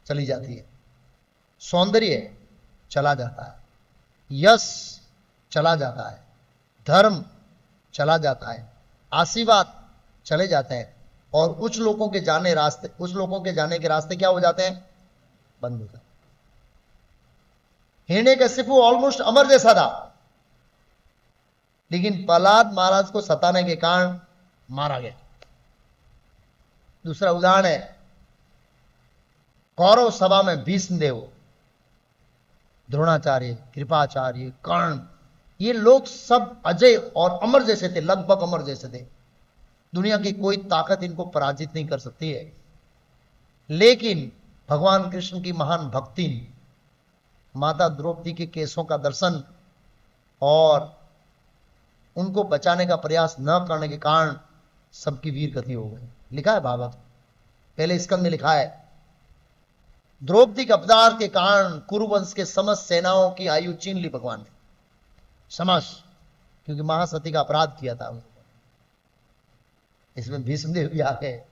चली जाती है, सौंदर्य चला जाता है, यश चला जाता है, धर्म चला जाता है, आशीर्वाद चले जाते हैं, और उच्च लोगों के जाने रास्ते, उच्च लोगों के जाने के रास्ते क्या हो जाते हैं? बंद हो जाते। हिरण्यकशिपु ऑलमोस्ट अमर जैसा था, लेकिन प्रहलाद महाराज को सताने के कारण मारा गया। दूसरा उदाहरण है, कौरव सभा में भीष्मदेव, द्रोणाचार्य, कृपाचार्य, कर्ण, ये लोग सब अजय और अमर जैसे थे, लगभग अमर जैसे थे। दुनिया की कोई ताकत इनको पराजित नहीं कर सकती है। लेकिन भगवान कृष्ण की महान भक्ति, माता द्रौपदी के केसों का दर्शन और उनको बचाने का प्रयास न करने के कारण सबकी वीर गति हो गई। लिखा है भागवत पहले स्कंद में लिखा है, द्रौपदी के अपराध के कारण कुरुवंश के समस्त सेनाओं की आयु छीन ली भगवान ने, समस्त, क्योंकि महासती का अपराध किया था। इसमें भीष्मदेव भी आ गए।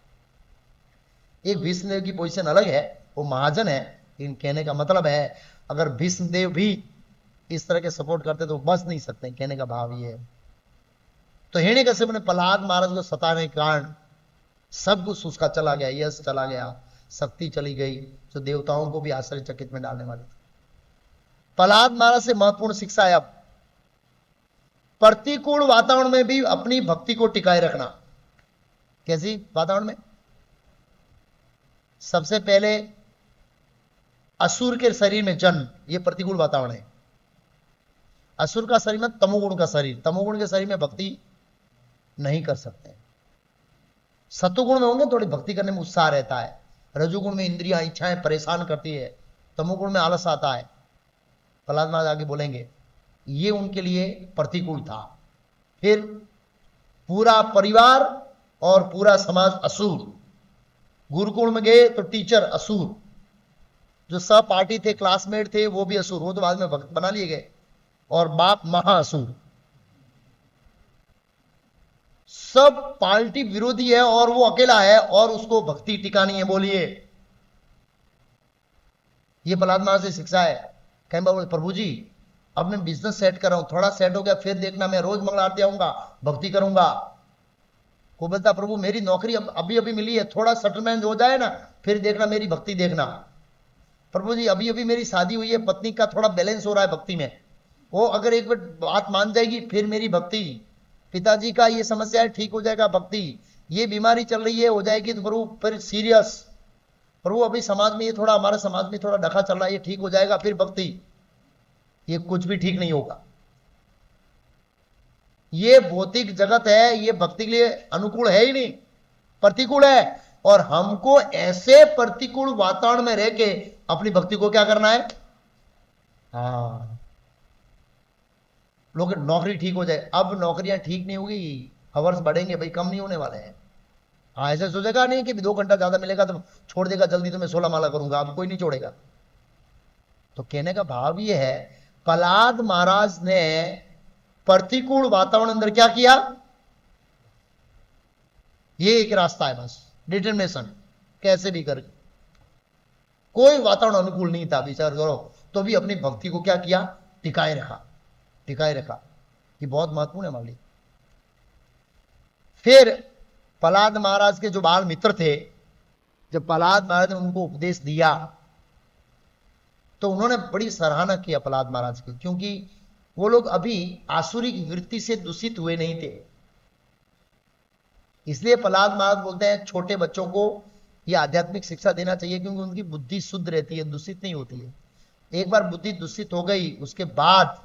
एक भीष्मदेव की पोजीशन अलग है, वो महाजन है, लेकिन कहने का मतलब है अगर भीष्मदेव भी इस तरह के सपोर्ट करते तो बच नहीं सकते, कहने का भाव ये है। तो हिरण्यकश्यप ने प्रहलाद महाराज को सताने के कारण सब कुछ उसका चला गया, यश चला गया, शक्ति चली गई, जो देवताओं को भी आश्चर्यचकित में डालने वाली थी। प्रहलाद महाराज से महत्वपूर्ण शिक्षा है अब प्रतिकूल वातावरण में भी अपनी भक्ति को टिकाए रखना। कैसी वातावरण में? सबसे पहले असुर के शरीर में जन्म, यह प्रतिकूल वातावरण है। असुर का शरीर में तमोगुण का शरीर, तमोगुण के शरीर में भक्ति नहीं कर सकते। सतुगुण में होंगे थोड़ी भक्ति करने में उत्साह रहता है, रजुगुण में इंद्रियां इच्छाएं परेशान करती है, तमोगुण में आलस आता है। प्रहलाद महाराज आगे बोलेंगे ये उनके लिए प्रतिकूल था। फिर पूरा परिवार और पूरा समाज असुर, गुरुकुल में गए तो टीचर असुर, जो सहपाठी थे क्लासमेट थे वो भी असुर, वो तो बाद में भक्त बना लिए गए, और बाप महाअसुर, सब पार्टी विरोधी है और वो अकेला है और उसको भक्ति टिकानी है। बोलिए, ये प्रहलाद महाराज से शिक्षा है। कहीं बाबू प्रभु जी अब मैं बिजनेस सेट कर रहा हूं, थोड़ा सेट हो गया फिर देखना, मैं रोज मंगल आरती आऊंगा, भक्ति करूंगा। को बोलता प्रभु मेरी नौकरी अभी अभी मिली है, थोड़ा सेटलमेंट हो जाए ना फिर देखना मेरी भक्ति देखना। प्रभु जी अभी अभी मेरी शादी हुई है, पत्नी का थोड़ा बैलेंस हो रहा है भक्ति में, वो अगर एक बात मान जाएगी फिर मेरी भक्ति। पिताजी का ये समस्या है, ठीक हो जाएगा भक्ति। ये बीमारी चल रही है, हो जाएगी तो प्रभु फिर सीरियस। प्रभु अभी समाज में ये थोड़ा, हमारे समाज में थोड़ा डखा चल रहा है, ये ठीक हो जाएगा फिर भक्ति। ये कुछ भी ठीक नहीं होगा। ये भौतिक जगत है, ये भक्ति के लिए अनुकूल है ही नहीं, प्रतिकूल है। और हमको ऐसे प्रतिकूल वातावरण में रह के अपनी भक्ति को क्या करना है? हाँ, लोग नौकरी ठीक हो जाए, अब नौकरियां ठीक नहीं होगी, आवर्स बढ़ेंगे भाई, कम नहीं होने वाले हैं। हाँ, ऐसे सोचेगा नहीं कि 2 घंटा ज्यादा मिलेगा तो छोड़ देगा जल्दी, तो मैं 16 माला करूंगा, अब कोई नहीं छोड़ेगा। तो कहने का भाव ये है प्रहलाद महाराज ने प्रतिकूल वातावरण अंदर क्या किया? ये एक रास्ता है बस, डिटर्मिनेशन, कैसे भी करके। कोई वातावरण अनुकूल नहीं था, विचार करो, तो भी अपनी भक्ति को क्या किया? टिकाए रखा, टिकाए रखा। ये बहुत महत्वपूर्ण है हमारे लिए। फिर प्रहलाद महाराज के जो बाल मित्र थे, जब प्रहलाद महाराज ने उनको उपदेश दिया तो उन्होंने बड़ी सराहना किया प्रहलाद महाराज की, क्योंकि वो लोग अभी आसुरी की वृत्ति से दूषित हुए नहीं थे। इसलिए प्रहलाद महाराज बोलते हैं छोटे बच्चों को ये आध्यात्मिक शिक्षा देना चाहिए, क्योंकि उनकी बुद्धि शुद्ध रहती है, दूषित नहीं होती है। एक बार बुद्धि दूषित हो गई उसके बाद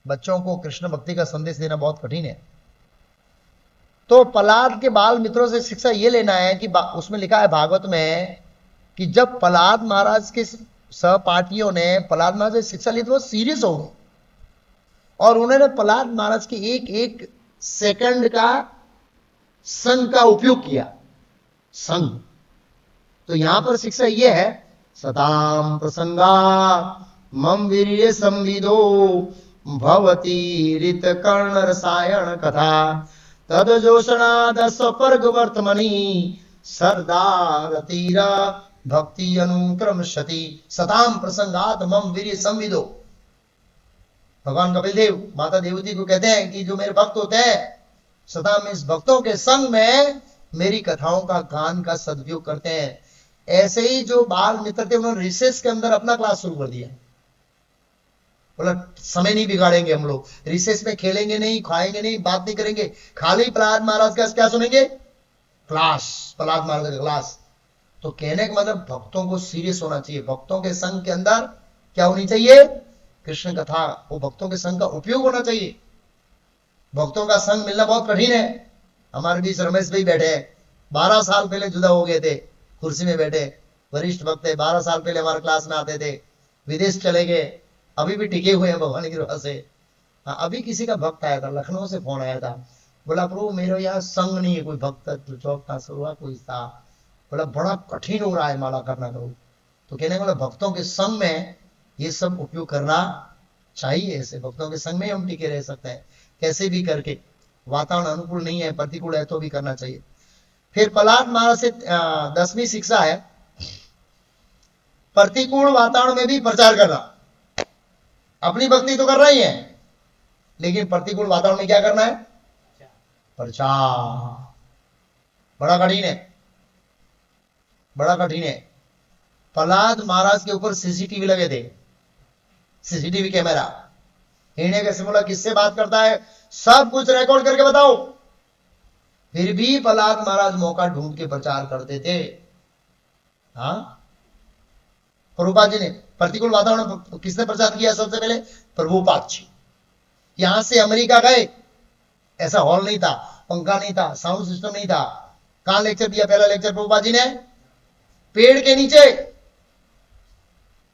बच्चों को कृष्ण भक्ति का संदेश देना बहुत कठिन है। तो प्रहलाद के बाल मित्रों से शिक्षा ये लेना है कि उसमें लिखा है भागवत में कि जब प्रहलाद महाराज के सहपाठियों ने प्रहलाद महाराज से शिक्षा ली तो वो सीरियस हो गए और उन्होंने प्रहलाद महाराज के एक एक सेकंड का संग का उपयोग किया। संग, तो यहां पर शिक्षा यह है, सताम प्रसंगा मम वीर्य संविदो भवती ऋत कर्ण रसायन कथा तद जोषणाद स्वपर्ग वर्तमनी सरदार तीरा भक्ति अनुक्रमशति सताम प्रसंगात मम वीर्य संविदो। भगवान कपिल देव माता देवती को कहते हैं कि जो मेरे भक्त होते हैं सदा में इस भक्तों के संग में मेरी कथाओं का गान का सदुपयोग करते हैं। ऐसे ही जो बाल मित्र थे उन्होंने रिसेस के अंदर अपना क्लास शुरू कर दिया। बोला समय नहीं बिगाड़ेंगे हम लोग, रिसेस में खेलेंगे नहीं, खाएंगे नहीं, बात नहीं करेंगे, खाली प्रहलाद महाराज का क्या सुनेंगे? क्लास, प्रहलाद महाराज का क्लास। तो कहने का मतलब भक्तों को सीरियस होना चाहिए। भक्तों के संग के अंदर क्या होनी चाहिए? कृष्ण कथा, वो भक्तों के संग का उपयोग होना चाहिए। भक्तों का संग मिलना बहुत कठिन है। हमारे बीच रमेश भाई बैठे हैं, 12 साल पहले जुदा हो गए थे, कुर्सी में बैठे, वरिष्ठ भक्त है, 12 साल पहले हमारे क्लास में आते थे, विदेश चले गए, अभी भी टिके हुए हैं भगवान की कृपा से। अभी किसी का भक्त आया था, लखनऊ से फोन आया था, बोला प्रभु मेरे यहाँ संग नहीं है, कोई भक्त चौक का शुरुआत कोई था, बोला बड़ा कठिन हो रहा है माला करना। तो कहने का भक्तों के संग में ये सब उपयोग करना चाहिए। ऐसे भक्तों के संग में हम टिके रह सकते हैं, कैसे भी करके। वातावरण अनुकूल नहीं है, प्रतिकूल है तो भी करना चाहिए। फिर प्रहलाद महाराज से 10वीं शिक्षा है, प्रतिकूल वातावरण में भी प्रचार करना। अपनी भक्ति तो करना ही है, लेकिन प्रतिकूल वातावरण में क्या करना है? प्रचार। बड़ा कठिन है, बड़ा कठिन है। प्रहलाद महाराज के ऊपर सीसीटीवी लगे थे, सीसीटीवी कैमरा। हिरण्यकशिपु किससे बात करता है सब कुछ रिकॉर्ड करके बताओ। फिर भी प्रहलाद महाराज मौका ढूंढ के प्रचार करते थे। हाँ, प्रभुपाद जी ने प्रतिकूल वातावरण किसने प्रचार किया सबसे पहले? प्रभुपाद जी। यहां से अमेरिका गए, ऐसा हॉल नहीं था, पंखा नहीं था, साउंड सिस्टम नहीं था। कहां लेक्चर दिया? पहला लेक्चर प्रभुपाद जी ने पेड़ के नीचे।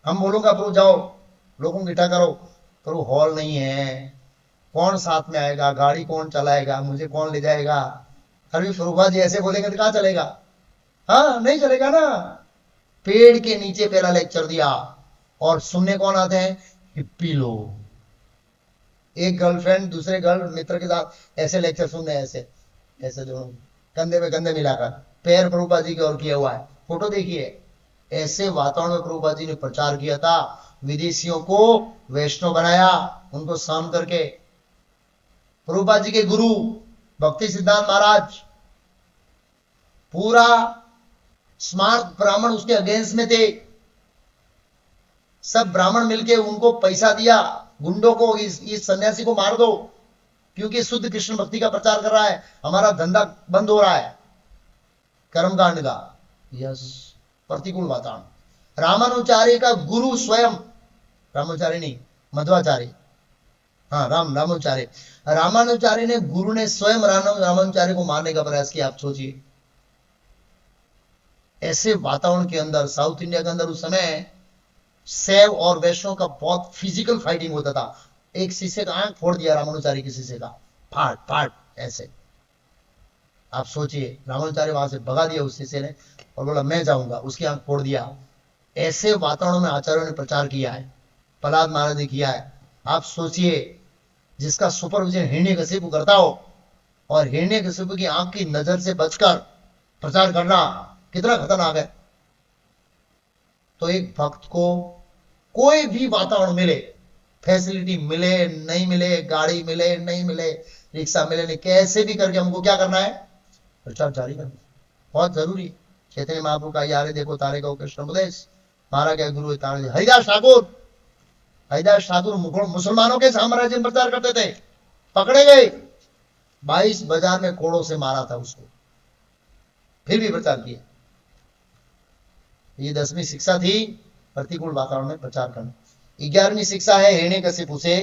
हम बोलूंगा प्रभु जाओ लोगों को इकट्ठा करो, प्रभु हॉल नहीं है, कौन साथ में आएगा, गाड़ी कौन चलाएगा, मुझे कौन ले जाएगा? अरे प्रभुपाद जी ऐसे बोलेंगे तो कहां चलेगा? हाँ, नहीं चलेगा ना। पेड़ के नीचे पहला लेक्चर दिया, और सुनने कौन आते हैं? हिप्पी लोग। एक गर्लफ्रेंड दूसरे गर्ल मित्र के साथ ऐसे लेक्चर सुन रहे हैं, ऐसे ऐसे दोनों कंधे में कंधे मिलाकर, पैर प्रभुपाद जी की ओर किया हुआ है, फोटो देखिए। ऐसे वातावरण में प्रभुपाद जी ने प्रचार किया था, विदेशियों को वैष्णव बनाया, उनको शाम करके। प्रभुपाद जी के गुरु भक्ति सिद्धांत महाराज, पूरा स्मार्ट ब्राह्मण उसके अगेंस्ट में थे। सब ब्राह्मण मिलके उनको पैसा दिया, गुंडों को, इस सन्यासी को मार दो, क्योंकि शुद्ध कृष्ण भक्ति का प्रचार कर रहा है, हमारा धंधा बंद हो रहा है कर्मकांड का। यस, प्रतिकूल वातावरण। रामानुचार्य का गुरु स्वयं, रामानुचार्य नहीं, मध्वाचार्य, हाँ रामानुचार्य। रामानुचार्य ने, गुरु ने स्वयं रामानुचार्य को मारने का प्रयास किया। आप सोचिए, ऐसे वातावरण के अंदर, साउथ इंडिया के अंदर उस समय शैव और वैष्णव का बहुत फिजिकल फाइटिंग होता था। एक शीशे का आंख फोड़ दिया रामानुचार्य के शीशे का, फाट फाट ऐसे। आप सोचिए, रामानुचार्य वहां से भगा दिया उस शीशे ने और बोला मैं जाऊंगा, उसकी आंख फोड़ दिया। ऐसे वातावरण में आचार्यों ने प्रचार किया है, प्रहलाद महाराज ने किया है। आप सोचिए, जिसका सुपरविजन हिरण्यकशिपु करता हो, और हिरण्यकशिपु की आंख की नजर से बचकर प्रचार करना कितना खतरनाक है। तो एक भक्त को कोई भी वातावरण मिले, फैसिलिटी मिले नहीं मिले, गाड़ी मिले नहीं मिले, रिक्शा मिले नहीं, कैसे भी करके हमको क्या करना है? प्रचार जारी करना बहुत जरूरी। चैतन्य महाप्रभु का यारे देखो तारे का कृष्ण उपदेश, हमारा क्या गुरु है तारे। हरिदास ठाकुर, हरिदास ठाकुर मुसलमानों के साम्राज्य में प्रचार करते थे, पकड़े गए, 22 बाजार में कोड़ों से मारा था उसको, फिर भी प्रचार किया। ये 10वीं शिक्षा थी, प्रतिकूल वातावरण में प्रचार करना। 11वीं शिक्षा है हिरण्यकशिपु से।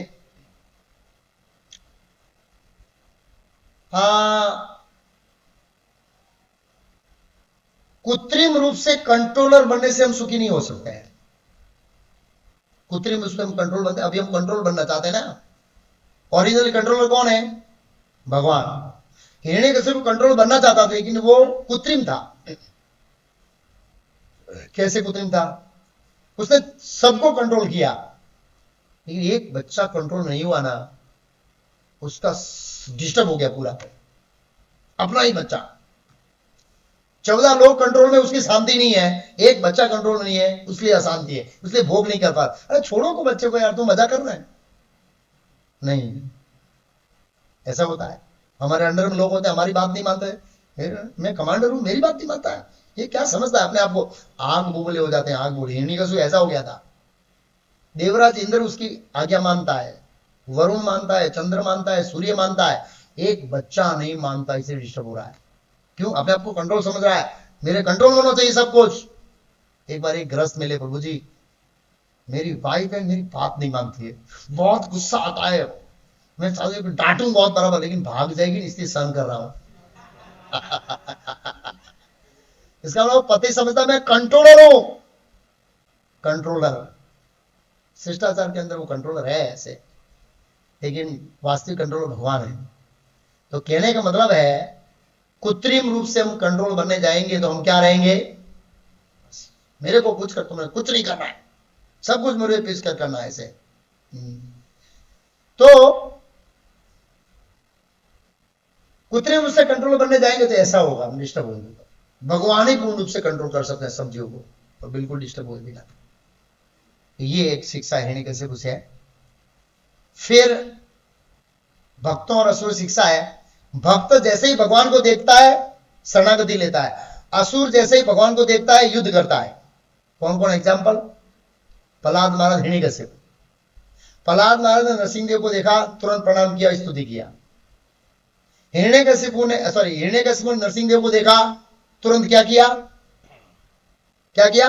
कृत्रिम रूप से कंट्रोलर बनने से हम सुखी नहीं हो सकते हैं। कृत्रिम रूप से हम कंट्रोल बनते, अभी हम कंट्रोल बनना चाहते हैं ना। ओरिजिनल कंट्रोलर कौन है? भगवान। हिरण्यकशिपु कंट्रोल बनना चाहता था, लेकिन वो कृत्रिम था। कैसे कृत्रिम था? उसने सबको कंट्रोल किया, लेकिन एक बच्चा कंट्रोल नहीं हुआ ना, उसका डिस्टर्ब हो गया पूरा, अपना ही बच्चा। 14 लोग कंट्रोल में, उसकी शांति नहीं है, एक बच्चा कंट्रोल नहीं है, उसलिए अशांति है, उसलिए भोग नहीं कर पा। अरे छोड़ो को बच्चे को यार, तुम मजा कर रहे हैं। नहीं, ऐसा होता है। हमारे अंडर में लोग होते हैं, हमारी बात नहीं मानते। मैं कमांडर हूं, मेरी बात नहीं मानता है, ये क्या समझता है अपने आप को? आग बोले हो जाते हैं, आग बोले। हिरण्यकशिपु ऐसा हो गया था। देवराज इंद्र उसकी आज्ञा मानता है, वरुण मानता है, चंद्र मानता है, सूर्य मानता है, एक बच्चा नहीं मानता, इसे डिस्टर्ब हो रहा है। क्यों? अपने आप को कंट्रोल समझ रहा है, मेरे कंट्रोल में होना चाहिए सब कुछ। एक बार एक गृहस्थ मिले, प्रभु जी मेरी वाइफ है, मेरी बात नहीं मानती है, बहुत गुस्सा आता है, मैं चाहती हूँ डांटू बहुत बराबर, लेकिन भाग जाएगी इसलिए सहन कर रहा हूं। इसका मतलब पति समझता मैं कंट्रोलर हूं, कंट्रोलर। शिष्टाचार के अंदर वो कंट्रोलर है ऐसे, लेकिन वास्तविक कंट्रोलर भगवान है। तो कहने का मतलब है, कृत्रिम रूप से हम कंट्रोल बनने जाएंगे तो हम क्या रहेंगे? मेरे को कुछ कर, तुम्हें कुछ नहीं करना है, सब कुछ मेरे पेश कर करना है ऐसे। तो कुत्ते मुझसे कंट्रोल करने जाएंगे तो ऐसा होगा, हम डिस्टर्ब होंगे। भगवान ही पूर्ण रूप से कंट्रोल कर सकते हैं सब जीवों को और बिल्कुल डिस्टर्ब हो बिना। ये एक शिक्षा हिरण्यकशिपु से है। फिर भक्तों और असुर शिक्षा है। भक्त जैसे ही भगवान को देखता है शरणागति लेता है, असुर जैसे ही भगवान को देखता है युद्ध करता है। कौन कौन एग्जाम्पल? प्रहलाद महाराज, हिरण्यकशिपु। प्रहलाद महाराज ने नरसिंहदेव को देखा, तुरंत प्रणाम किया, स्तुति किया। हिरण्यकशिपु ने नरसिंहदेव को देखा, तुरंत क्या किया? क्या किया?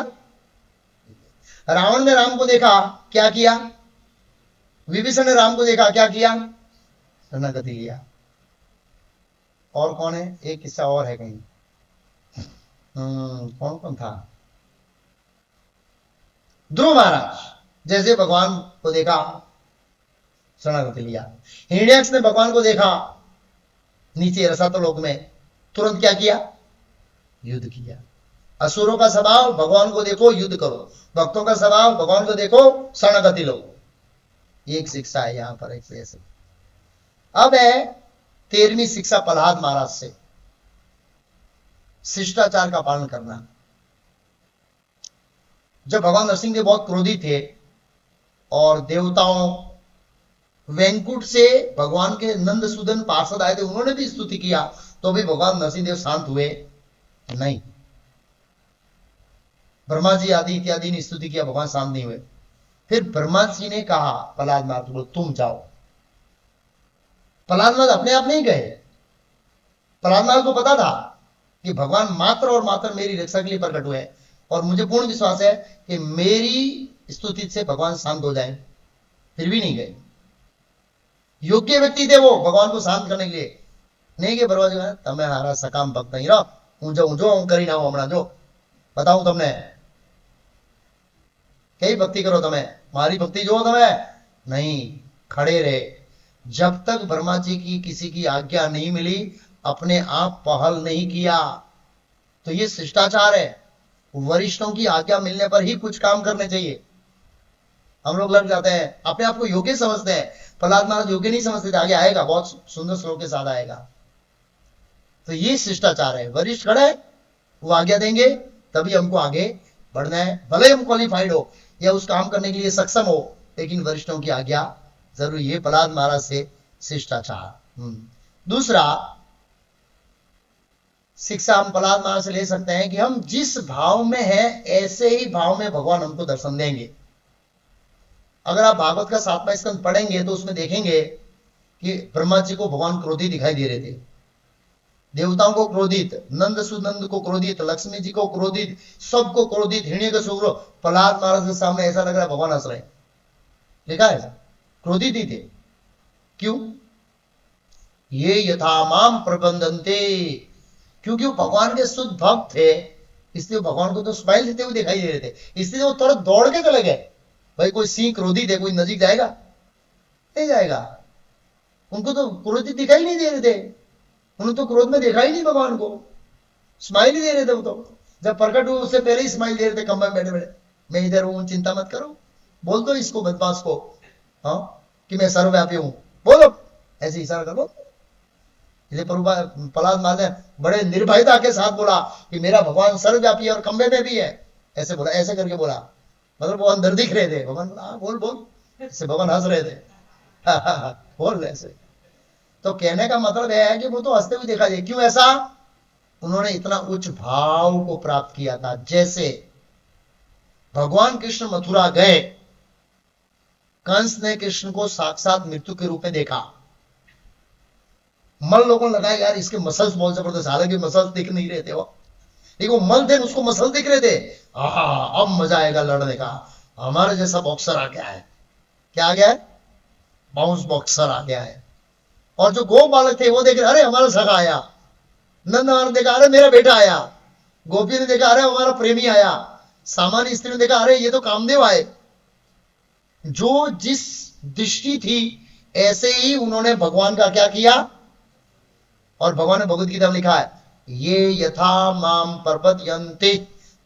रावण ने राम को देखा, क्या किया? विभीषण ने राम को देखा, क्या किया? शरणागति लिया। और कौन है? एक किस्सा और है कहीं, कौन कौन था? ध्रुव महाराज जैसे भगवान को देखा शरणागति लिया। हिरण्याक्ष ने भगवान को देखा नीचे रसातलोक में, तुरंत क्या किया? युद्ध किया। असुरों का स्वभाव भगवान को देखो युद्ध करो, भक्तों का स्वभाव भगवान को देखो शरणागति लो। एक शिक्षा है यहां पर एक ऐसे। अब है 13वीं शिक्षा प्रहलाद महाराज से, शिष्टाचार का पालन करना। जब भगवान नरसिंहदेव बहुत क्रोधित थे और देवताओं वैंकुट से भगवान के नंदसूदन पार्षद आए थे, उन्होंने भी स्तुति किया, तो भी भगवान नरसिंहदेव शांत हुए नहीं। ब्रह्मा जी आदि इत्यादि ने स्तुति किया, भगवान शांत नहीं हुए। फिर ब्रह्मा जी ने कहा प्रहलाद महाराज को तुम जाओ। प्रहलाद महाराज अपने आप नहीं गए। प्रहलाद महाराज को पता था कि भगवान मात्र और मात्र मेरी रक्षा के लिए प्रकट हुए और मुझे पूर्ण विश्वास है कि मेरी स्तुति से भगवान शांत हो जाए, फिर भी नहीं गए। योग्य व्यक्ति थे वो भगवान को शांत करने के लिए। नहीं कि बरवा जो तमे हारा सकाम भक्त नहीं रहो, ऊंचो ऊंचो करी ना हमણાં जो बताऊं तमने कई भक्ति करो, तमे मारी भक्ति जो तमे नहीं, खड़े रहे। जब तक ब्रह्मा जी की किसी की आज्ञा नहीं मिली अपने आप पहल नहीं किया। तो ये शिष्टाचार है, वरिष्ठों की आज्ञा मिलने पर ही कुछ काम करने चाहिए। हम लोग लग जाते हैं, अपने आप को योग्य समझते हैं। प्रहलाद महाराज योग्य नहीं समझते थे, आगे आएगा, बहुत सुंदर श्लोक के साथ आएगा। तो ये शिष्टाचार है, वरिष्ठ खड़े वो आज्ञा देंगे तभी हमको आगे बढ़ना है, भले हम क्वालिफाइड हो या उस काम करने के लिए सक्षम हो, लेकिन वरिष्ठों की आज्ञा जरूरी है। प्रहलाद महाराज से शिष्टाचार। दूसरा शिक्षा हम प्रहलाद महाराज से ले सकते हैं कि हम जिस भाव में हैं ऐसे ही भाव में भगवान हमको दर्शन देंगे। अगर आप भागवत का 7वां स्कंद पढ़ेंगे तो उसमें देखेंगे कि ब्रह्मा जी को भगवान क्रोधित दिखाई दे रहे थे, देवताओं को क्रोधित, नंद सुनंद को क्रोधित, लक्ष्मी जी को क्रोधित, सबको क्रोधित, हिरण्यकशिपु। प्रहलाद महाराज के सामने ऐसा लग रहा है भगवान हंस रहे। लिखा है क्रोधित ही थे। क्यों? ये यथा माम प्रबंधनते, क्योंकि वो भगवान के शुद्ध भक्त थे, इसलिए भगवान को तो स्माइल देते हुए दिखाई दे रहे थे, इसलिए वो तुरंत दौड़ के चले गए। भाई कोई सिंह क्रोधित है, कोई नजीक जाएगा? नहीं जाएगा। उनको तो क्रोधित दिखाई नहीं दे रहे थे, उन्होंने तो क्रोध में देखा ही नहीं भगवान को, स्माइल ही दे रहे थे। वो तो जब प्रकट हुए उससे पहले ही स्माइल दे रहे थे, कमरे में बैठे बैठे, मैं इधर हूं, चिंता मत करो, बोल दो इसको बदमाश को हाँ कि मैं सर्वव्यापी हूं, बोलो, ऐसे इशारा करो। इसलिए प्रहलाद महाराज ने बड़े निर्भयता के साथ बोला कि मेरा भगवान सर्वव्यापी है और खंबे में भी है, ऐसे बोला, ऐसे करके बोला। मतलब वो अंदर दिख रहे थे, भगवान बोला बोल बोल, ऐसे भगवान हंस रहे थे बोल रहे ऐसे। तो कहने का मतलब यह है कि वो तो हंसते हुए देखा जाए। क्यों ऐसा? उन्होंने इतना उच्च भाव को प्राप्त किया था। जैसे भगवान कृष्ण मथुरा गए, कंस ने कृष्ण को साक्षात मृत्यु के रूप में देखा। मल लोगों ने लगाया यार इसके मसल्स बहुत जबरदस्त, हालांकि मसल्स दिख नहीं रहे थे, वो देखो मल थे उसको मसल दिख रहे थे। अब मजा आएगा लड़ने का, हमारे जैसा बॉक्सर आ गया है। क्या आ गया है? बाउंस बॉक्सर आ गया है। और जो गो बालक थे वो देख रहे, अरे हमारा सगा आया। नंद ने देखा, अरे मेरा बेटा आया। गोपी ने देखा, अरे हमारा प्रेमी आया। सामान्य स्त्री ने देखा, अरे ये तो कामदेव आए। जो जिस दृष्टि थी ऐसे ही उन्होंने भगवान का क्या किया। और भगवान ने भगवत गीता में लिखा है, ये यथा माम प्रपद्यन्ते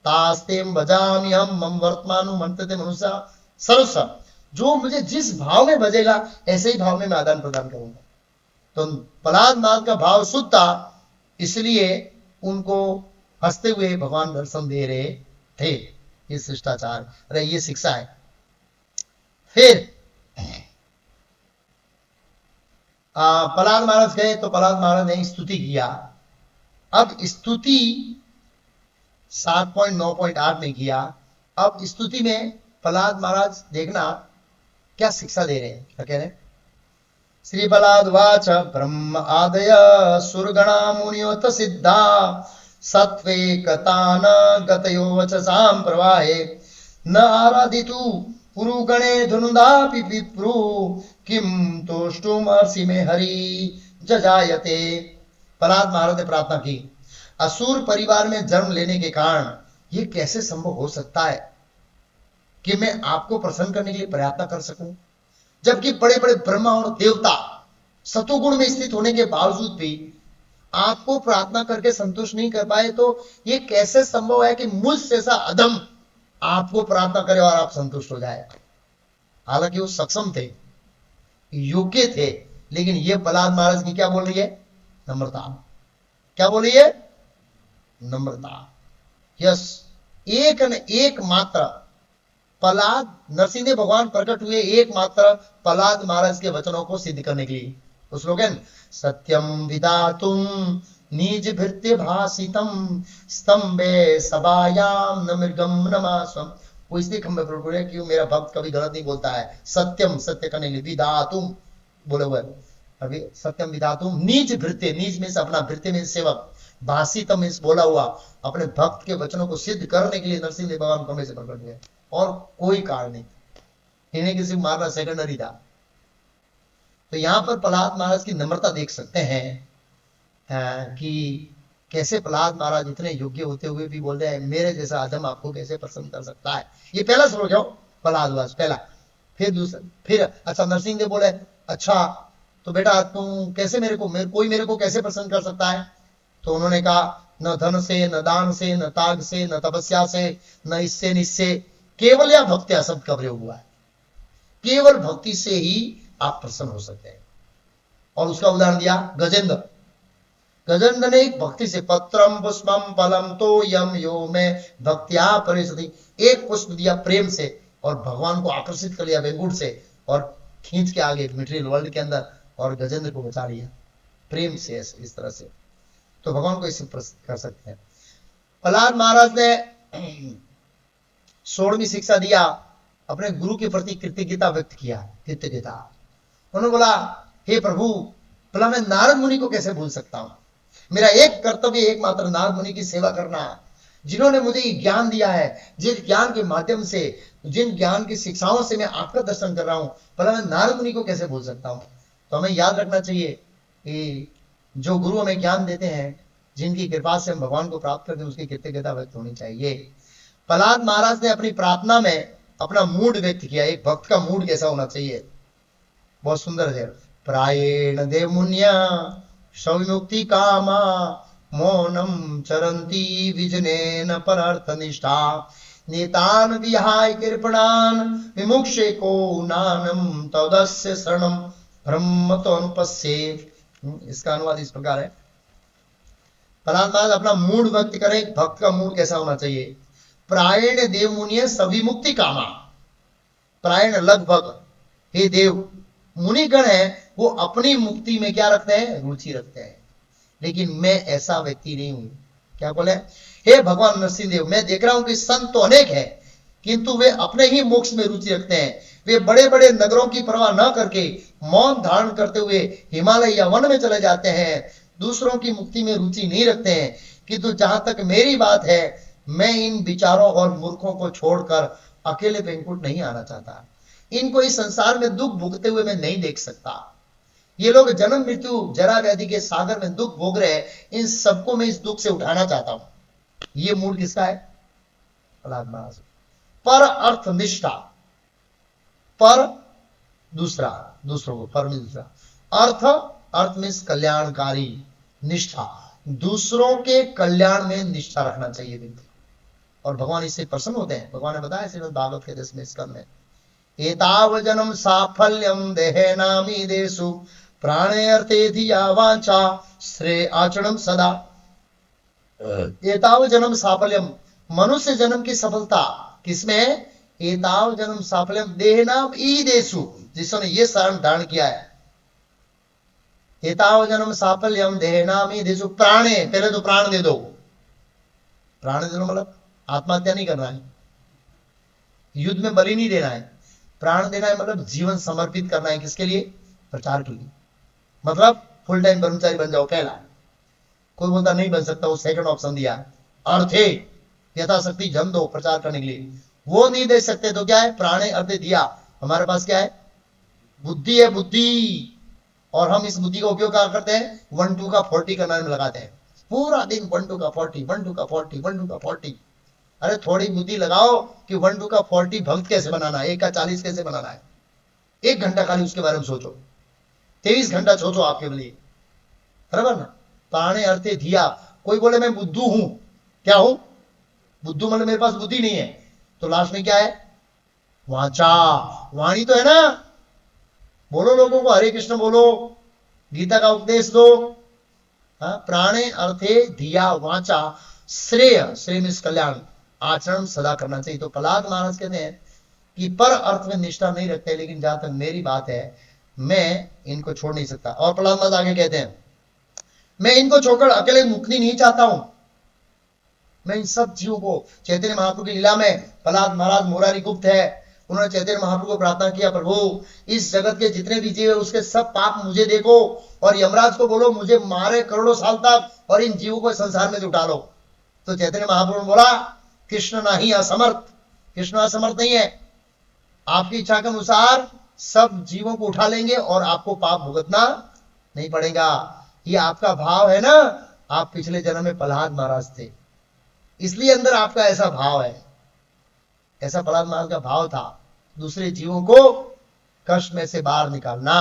तास्तेम भजामि हम मम वर्तमानु मंतते मनुष्य सरस। जो मुझे जिस भाव में भजेगा ऐसे ही भाव में मैं आदान प्रदान करूंगा। तो प्रहलाद महाराज का भाव शुद्ध था, इसलिए उनको हंसते हुए भगवान दर्शन दे रहे थे। ये शिष्टाचार, अरे ये शिक्षा है। फिर प्रहलाद महाराज गए तो प्रहलाद महाराज ने स्तुति किया। अब स्तुति 7.9.8 में किया। अब स्तुति में प्रहलाद महाराज देखना क्या शिक्षा दे रहे हैं, क्या कह रहे हैं। श्री प्रहलाद वाच ब्रह्म आदय सुरगणा मुनियोत सिद्धा सत्वे कतान गतयो वचसाम प्रवाहे न आराधितु पुरुगणे धनुदापि विप्रु किम तोष्टुम अर्षि में हरि जजायते। प्रहलाद महाराज ने प्रार्थना की, असुर परिवार में जन्म लेने के कारण ये कैसे संभव हो सकता है कि मैं आपको प्रसन्न करने के लिए प्रयत्न कर सकूं, जबकि बड़े बड़े ब्रह्मा और देवता सतोगुण में स्थित होने के बावजूद भी आपको प्रार्थना करके संतुष्ट नहीं कर पाए। तो ये कैसे संभव है कि मुझ जैसा अधम आपको प्रार्थना करे और आप संतुष्ट हो जाए। हालांकि वो सक्षम थे, योग्य थे, लेकिन ये प्रहलाद महाराज की क्या बोल रही है, नम्रता। क्या बोल रही है, नम्रता। यस, एक न एक मात्र प्रहलाद नरसिंह भगवान प्रकट हुए एकमात्र प्रहलाद महाराज के वचनों को सिद्ध करने के लिए। तो स्लोगन सत्यम विदातुम निज भृत्य भाषितम स्तंभे सभायाम न मृगम नमास्वम। वो इसलिए खंबे पर बोले कि मेरा भक्त कभी गलत नहीं बोलता है। सत्यम, सत्य करने के लिए, विदातुम बोले हुए, अभी सत्यम विदातुम निज भृत्य, निज में से अपना, भृत्य में सेवक, भाषितम में बोला हुआ, अपने भक्त के वचनों को सिद्ध करने के लिए नरसिंह भगवान खंबे से प्रकट हुए, और कोई कारण नहीं, इन्हें किसी को मारना सेकेंडरी था। तो यहां पर प्रहलाद महाराज की नम्रता देख सकते हैं कि कैसे प्रहलाद महाराज इतने योग्य होते हुए भी बोल रहे हैं मेरे जैसा आदम आपको कैसे प्रसन्न कर सकता है। ये पहला श्लोक है प्रहलाद वास पहला। फिर दूसरा, फिर अच्छा नरसिंह देव बोले अच्छा तो बेटा तुम कैसे कोई मेरे को कैसे प्रसन्न कर सकता है। तो उन्होंने कहा न धन से, न दान से, न ताग से, न तपस्या से, न इससे निश्चय, केवल या भक्त्या शब्द का प्रयोग हुआ है। केवल भक्ति से ही आप प्रसन्न हो सकते हैं। और उसका उदाहरण दिया गजेंद्र। गजेंद्र ने एक भक्ति से पत्रम पुष्पम फलम तो यम यो में भक्त्या परिषदि, एक पुष्प दिया प्रेम से और भगवान को आकर्षित कर लिया वेंकुट से और खींच के आगे मटेरियल वर्ल्ड के अंदर, और गजेंद्र को बचा लिया प्रेम से। इस तरह से तो भगवान को इसे कर सकते हैं। प्रहलाद महाराज ने 16वीं शिक्षा दिया, अपने गुरु के प्रति कृतज्ञता व्यक्त किया। कृतज्ञता, उन्होंने बोला हे प्रभु, भला मैं नारद मुनि को कैसे भूल सकता हूं। मेरा एक कर्तव्य एकमात्र नारद मुनि की सेवा करना, जिन्होंने मुझे ज्ञान दिया है, जिस ज्ञान के माध्यम से, जिन ज्ञान की शिक्षाओं से मैं आपका दर्शन कर रहा हूं, भला मैं नारद मुनि को कैसे भूल सकता हूं। तो हमें याद रखना चाहिए कि जो गुरु हमें ज्ञान देते हैं, जिनकी कृपा से हम भगवान को प्राप्त करते हैं, उसकी कृतज्ञता व्यक्त होनी चाहिए। प्रहलाद महाराज ने अपनी प्रार्थना में अपना मूड व्यक्त किया। एक भक्त का मूड कैसा होना चाहिए, बहुत सुंदर है। प्रायेण देव मुन्या सविमुक्ति कामा मौनम चरंती विजनेन परर्थ निष्ठा नेतान विहाय कृपणान विमुक्षे को नानम तदस्य शरणम ब्रह्म तो अनुपस्ये। इसका अनुवाद इस प्रकार है। प्रहलाद महाराज अपना मूड व्यक्त करें, भक्त का मूड कैसा होना चाहिए। प्रायण देव मुनि सभी मुक्ति कामा, प्रायण लगभग, हे देव मुनिगण है वो अपनी मुक्ति में क्या रखते हैं, रुचि रखते हैं, लेकिन मैं ऐसा व्यक्ति नहीं हूं। क्या बोले, हे भगवान नरसिंह देव, मैं देख रहा हूं कि संत तो अनेक है, किंतु वे अपने ही मोक्ष में रुचि रखते हैं। वे बड़े बड़े नगरों की परवाह न करके मौन धारण करते हुए हिमालय या वन में चले जाते हैं, दूसरों की मुक्ति में रुचि नहीं रखते हैं। किंतु जहां तक मेरी बात है, मैं इन विचारों और मूर्खों को छोड़कर अकेले वैकुंठ नहीं आना चाहता। इनको इस संसार में दुख भोगते हुए मैं नहीं देख सकता। ये लोग जन्म मृत्यु जरा व्याधि के सागर में दुख भोग रहे हैं, इन सबको मैं इस दुख से उठाना चाहता हूं। ये मूड किसका है, प्रहलाद महाराज। पर अर्थ निष्ठा, पर दूसरा, दूसरों को पर में दूसरा अर्थ, अर्थ में कल्याणकारी, निष्ठा दूसरों के कल्याण में निष्ठा रखना चाहिए व्यक्ति, और भगवान इससे प्रसन्न होते हैं। भगवान ने बताया श्रीमद् भागवत के 10वें स्कंद में, एताव जन्म साफल्यम देहे नामी देशु प्राणे अर्थे धिया वाचा श्रेय आचरणम सदा। एताव जन्म साफल्यम, मनुष्य जन्म की सफलता किसमें? एताव जन्म साफल्यम देहनाम ईदेशु, जिसने ये शरण धारण किया है। एताव जन्म साफल्यम देहनाम ईदेशु प्राणे, पहले तो प्राण दे दो। प्राण दे दो मतलब आत्महत्या नहीं करना है, युद्ध में बलि नहीं देना है। प्राण देना है मतलब जीवन समर्पित करना है। किसके लिए? प्रचार के लिए। मतलब फुल टाइम ब्रह्मचारी बन जाओ पहला। कोई बोलता नहीं बन सकता, वो सेकंड ऑप्शन दिया। अर्थे यथाशक्ति जन्म दो प्रचार करने के लिए, वो नहीं दे सकते तो क्या है? प्राणे अर्थे दिया। हमारे पास क्या है? बुद्धि है, बुद्धि। और हम इस बुद्धि का उपयोग क्या करते हैं? 1 2 का 40 करने में लगाते हैं। पूरा दिन 1 2 का 40, 1 2 का 40, 1 2 का 40। अरे थोड़ी बुद्धि लगाओ कि 1 2 का 40 भक्त कैसे बनाना है, 1 का 40 कैसे बनाना है। 1 घंटा खाली उसके बारे में सोचो, 23 घंटा सोचो आपके लिए, बराबर ना? प्राणे अर्थे धिया। कोई बोले मैं बुद्धू हूं, क्या हूं? बुद्धू मतलब मेरे पास बुद्धि नहीं है, तो लास्ट में क्या है? वाचा, वाणी तो है ना। बोलो लोगों को हरे कृष्ण बोलो, गीता का उपदेश दो। प्राणे अर्थे धिया वाचा श्रेय, श्रेय मीन्स कल्याण, आचरण सदा करना चाहिए। तो प्रहलाद महाराज कहते हैं कि पर अर्थ में निष्ठा नहीं रखते, लेकिन जहां तक मेरी बात है मैं इनको छोड़ नहीं सकता। और प्रहलाद महाराज आगे कहते हैं मैं इनको छोड़कर अकेले मुक्ति नहीं चाहता हूं। मैं इन सब जीवों को, चैतन्य महाप्रभु की लीला में प्रहलाद महाराज मुरारी गुप्त है, उन्होंने चैतन्य महाप्रभु को प्रार्थना किया, प्रभु इस जगत के जितने भी जीव है उसके सब पाप मुझे देखो, और यमराज को बोलो मुझे मारे करोड़ों साल तक, और इन जीवों को संसार में जुटा लो। तो चैतन्य महाप्रभु ने बोला कृष्ण नहीं असमर्थ, कृष्ण असमर्थ नहीं है, आपकी इच्छा के अनुसार सब जीवों को उठा लेंगे और आपको पाप भुगतना नहीं पड़ेगा। ये आपका भाव है ना, आप पिछले जन्म में प्रहलाद महाराज थे, इसलिए अंदर आपका ऐसा भाव है। ऐसा प्रहलाद महाराज का भाव था, दूसरे जीवों को कष्ट में से बाहर निकालना।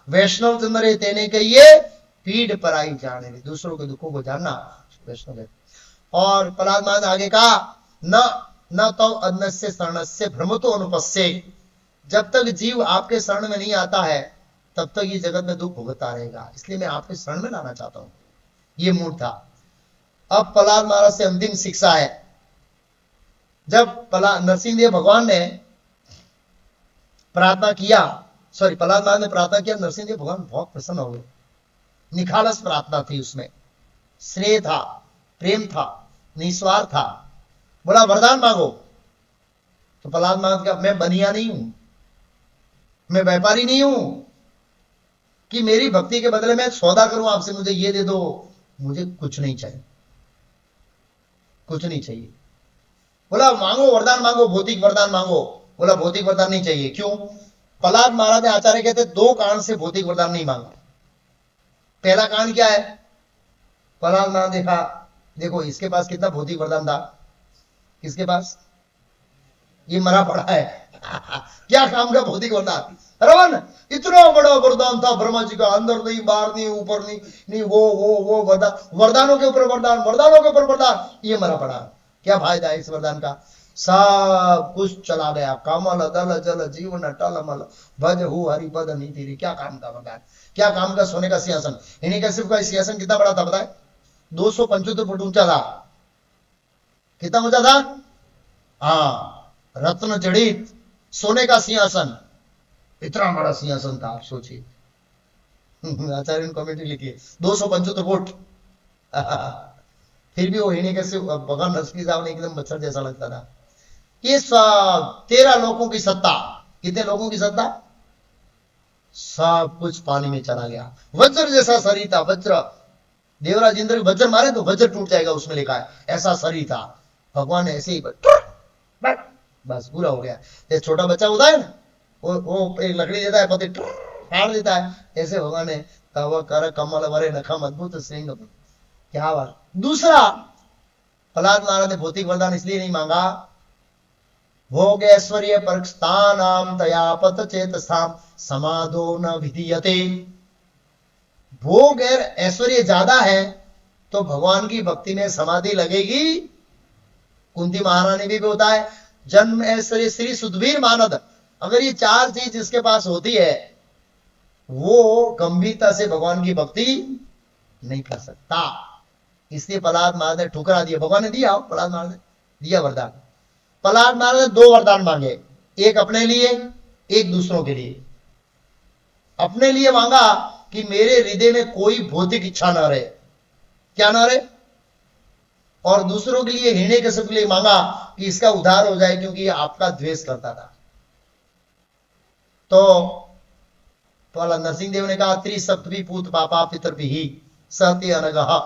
वैष्णव तुम्हारे तेने कहिए पीठ पर आई जाने, दूसरों के दुखों को जानना वैष्णव है। और प्रहलाद महाराज आगे कहा न तो अन्नस्य शरणस्य भ्रमतो अनुपस्ये, जब तक जीव आपके शरण में नहीं आता है तब तक ये जगत में दुख भुगतता रहेगा, इसलिए मैं आपके शरण में लाना चाहता हूं। ये मूड था। अब प्रहलाद महाराज से अंतिम शिक्षा है। जब नरसिंहदेव भगवान ने प्रार्थना किया, प्रहलाद महाराज ने प्रार्थना किया, नरसिंहदेव भगवान बहुत प्रसन्न हो गए। निखालस प्रार्थना थी, उसमें स्नेह था, प्रेम था, निस्वार्थ था। बोला वरदान मांगो। तो प्रहलाद महाराज का मैं बनिया नहीं हूं, मैं व्यापारी नहीं हूं कि मेरी भक्ति के बदले में सौदा करूं आपसे, मुझे ये दे दो। मुझे कुछ नहीं चाहिए, कुछ नहीं चाहिए। बोला मांगो वरदान मांगो, भौतिक वरदान मांगो। बोला भौतिक वरदान नहीं चाहिए। क्यों? प्रहलाद महाराज आचार्य कहते 2 कारण से भौतिक वरदान नहीं मांगा। पहला कारण क्या है? प्रहलाद महाराज देखा, देखो इसके पास कितना भौतिक वरदान था, किसके पास? ये मरा पड़ा है क्या काम का भौतिक वरदान? बराबर, इतना बड़ा वरदान था ब्रह्मा जी का, अंदर नहीं बाहर नहीं ऊपर नहीं वो वरदान, वरदानों के ऊपर वरदान, वरदानों के ऊपर वरदान, ये मरा पड़ा। क्या फायदा है इस वरदान का? सब कुछ चला गया। कमल दल जल जीवन टलमल भज हु हरि पद नीति। क्या काम का वरदान, क्या काम का सोने का सिंहासन। इन्हीं का सिर्फ का सिंहासन कितना बड़ा था बताए? 275 फुट ऊंचा था। कितना ऊंचा था? हाँ, रत्न जड़ित सोने का सिंहासन, इतना बड़ा सिंहासन था, आप सोचिए। आचार्य ने कमेंट लिखी 275 फुट। फिर भी वो हिरण्य कैसे भगवान नरसिंह साहब ने एकदम मच्छर जैसा लगता था। ये सब 13 लोगों की सत्ता, कितने लोगों की सत्ता? सब कुछ पानी में चला गया। वज्र जैसा शरीर था, वज्र। देवराज इंद्र वज्र मारे तो वज्र टूट जाएगा, उसमें लिखा है, ऐसा शरीर था। भगवान ने ऐसे ही बस पूरा हो गया। एक छोटा बच्चा होता है ना, वो एक लकड़ी देता है, पति फाड़ देता है, ऐसे भगवान ने तव कर कमल वरे नखम अद्भुत सिंह। क्या बात। दूसरा, प्रहलाद महाराज ने भौतिक वरदान इसलिए नहीं मांगा, भोग ऐश्वर्य परस्तानाम तयापत चेतसाम समाधो न विधीयते। भोग और ऐश्वर्य ज्यादा है तो भगवान की भक्ति में समाधि लगेगी। कुंती महारानी भी होता है, जन्म ऐश्वर्य श्री सुधवीर मानद। अगर ये 4 चीज जिसके पास होती है वो गंभीरता से भगवान की भक्ति नहीं कर सकता। इसलिए प्रहलाद महाराज ने ठुकरा दिया। भगवान ने दिया, प्रहलाद महाराज ने दिया वरदान। प्रहलाद महाराज ने 2 वरदान मांगे, एक अपने लिए, एक दूसरों के लिए। अपने लिए मांगा कि मेरे हृदय में कोई भौतिक इच्छा ना रहे, क्या ना रहे, और दूसरों के लिए, हिरण्यकशिपु के लिए मांगा कि इसका उद्धार हो जाए, क्योंकि आपका द्वेष करता था। तो नरसिंह देव ने कहा, त्रिसप्तमी पूत पापा पितृभि ही सहते अनगहा,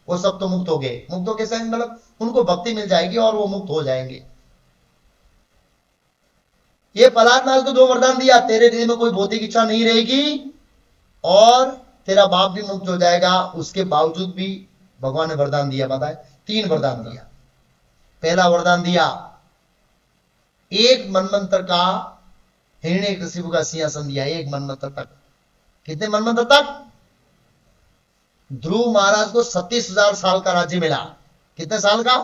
वो सब तो मुक्त हो गए। मुक्त हो कैसे, मतलब उनको भक्ति मिल जाएगी और वो मुक्त हो जाएंगे। ये प्रहलाद महाराज को 2 वरदान दिया, तेरे हृदय में कोई भौतिक इच्छा नहीं रहेगी और तेरा बाप भी मुक्त हो जाएगा। उसके बावजूद भी भगवान ने वरदान दिया, बताए 3 वरदान दिया। पहला वरदान दिया, 1 मनमंत्र का हिरण्यकशिपु का सिंहासन दिया, 1 मनमंत्र तक। कितने मनमंत्र तक? ध्रुव महाराज को 37,000 साल का राज्य मिला। कितने साल का?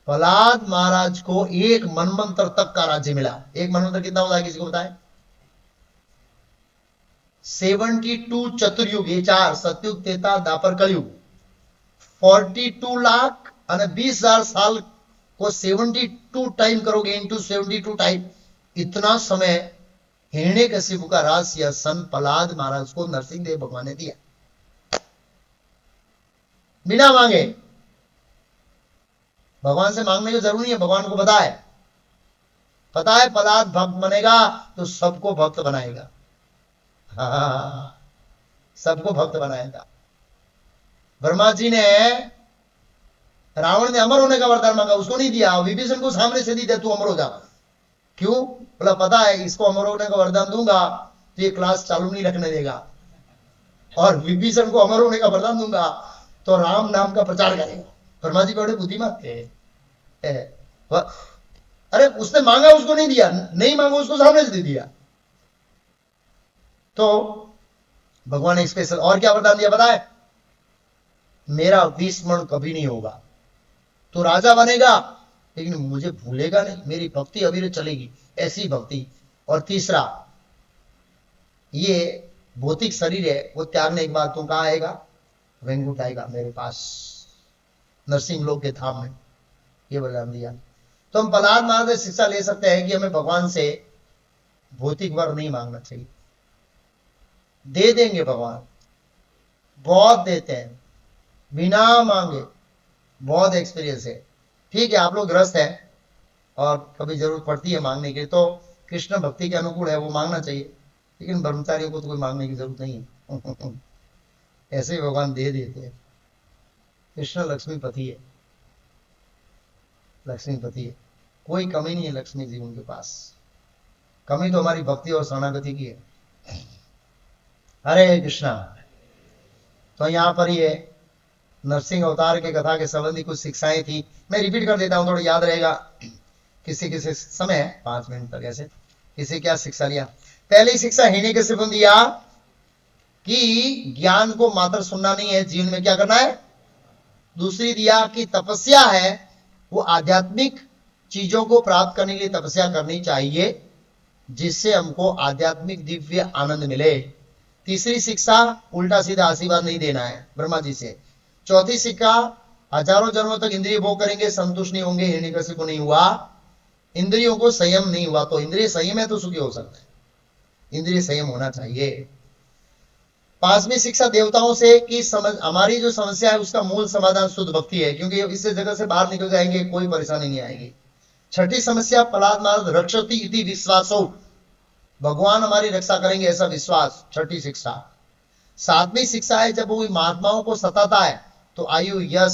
प्रहलाद महाराज को 1 मनमंत्र तक का राज्य मिला। 1 मनमंत्र कितना होता है, किसी को बताए? 72 चतुर्युग, ये 4 सतयुग, त्रेता, द्वापर, कलयुग, 42 लाख और 20,000 साल को 72 टाइम करोगे, इंटू 72 टाइम, इतना समय हिरण्यकशिपु का राज सिंहासन प्रहलाद महाराज को नरसिंह देव भगवान ने दिया, बिना मांगे। भगवान से मांगने की जरूरत नहीं है, भगवान को पता है प्रहलाद भक्त बनेगा तो सबको भक्त बनाएगा। हाँ, सबको भक्त बनाएगा। ब्रह्मा जी ने, रावण ने अमर होने का वरदान मांगा, उसको नहीं दिया। विभीषण को सामने से दी दे, तू अमर हो जा। क्यों? बोला पता है इसको अमर होने का वरदान दूंगा तो ये क्लास चालू नहीं रखने देगा, और विभीषण को अमर होने का वरदान दूंगा तो राम नाम का प्रचार करेगा। ब्रह्मा जी बड़े बुद्धिमान थे। अरे उसने मांगा, उसको नहीं दिया, नहीं मांगा उसको सामने से दे दिया। तो भगवान ने स्पेशल और क्या वरदान दिया बताए? मेरा विस्मरण कभी नहीं होगा, तो राजा बनेगा लेकिन मुझे भूलेगा नहीं, मेरी भक्ति अभी चलेगी, ऐसी भक्ति। और तीसरा, ये भौतिक शरीर है वो त्यागने के बाद तुम कहां आएगा? वैकुंठ आएगा मेरे पास, नरसिंह लोक के धाम में। ये वरदान दिया। तो हम प्रहलाद महाराज से शिक्षा ले सकते हैं कि हमें भगवान से भौतिक वर नहीं मांगना चाहिए। दे देंगे भगवान, बहुत देते हैं बिना मांगे, बहुत एक्सपीरियंस है। ठीक है, आप लोग ग्रस्त हैं और कभी जरूरत पड़ती है मांगने की, तो कृष्ण भक्ति के अनुकूल है, वो मांगना चाहिए, लेकिन ब्रह्मचारियों को तो कोई मांगने की जरूरत नहीं है। ऐसे ही भगवान दे देते हैं। कृष्ण लक्ष्मीपति है, लक्ष्मीपति है, कोई कमी नहीं है लक्ष्मी जी उनके पास। कमी तो हमारी भक्ति और शरणागति की है। हरे कृष्णा। तो यहां पर ये नरसिंह अवतार के कथा के संबंधी कुछ शिक्षाएं थी, मैं रिपीट कर देता हूं, थोड़ा याद रहेगा। किसी किसी समय 5 मिनट तक ऐसे किसी क्या शिक्षा लिया। पहली शिक्षा हिरण्यकशिपु ने दिया कि ज्ञान को मात्र सुनना नहीं है, जीवन में क्या करना है। दूसरी दिया कि तपस्या है वो आध्यात्मिक चीजों को प्राप्त करने के लिए तपस्या करनी चाहिए, जिससे हमको आध्यात्मिक दिव्य आनंद मिले। तीसरी शिक्षा, उल्टा सीधा आशीर्वाद नहीं देना है ब्रह्मा जी से। चौथी शिक्षा, हजारों जन्मों तक इंद्रिय भोग करेंगे, संतुष्ट नहीं होंगे, हिरण्यकशिपु नहीं हुआ, इंद्रियों को संयम नहीं हुआ। तो इंद्रिय संयम है तो सुखी हो सकता है, इंद्रिय संयम होना चाहिए। 5वीं शिक्षा देवताओं से कि हमारी जो समस्या है उसका मूल समाधान शुद्ध भक्ति है, क्योंकि इससे जगह से बाहर निकल जाएंगे, कोई परेशानी नहीं आएगी। 6ठी समस्या, प्रहलाद महाराज रक्षति इति विश्वासो, भगवान हमारी रक्षा करेंगे ऐसा विश्वास, 6ठी शिक्षा। 7वीं शिक्षा है जब वो महात्माओं को सताता है तो आयु, यश,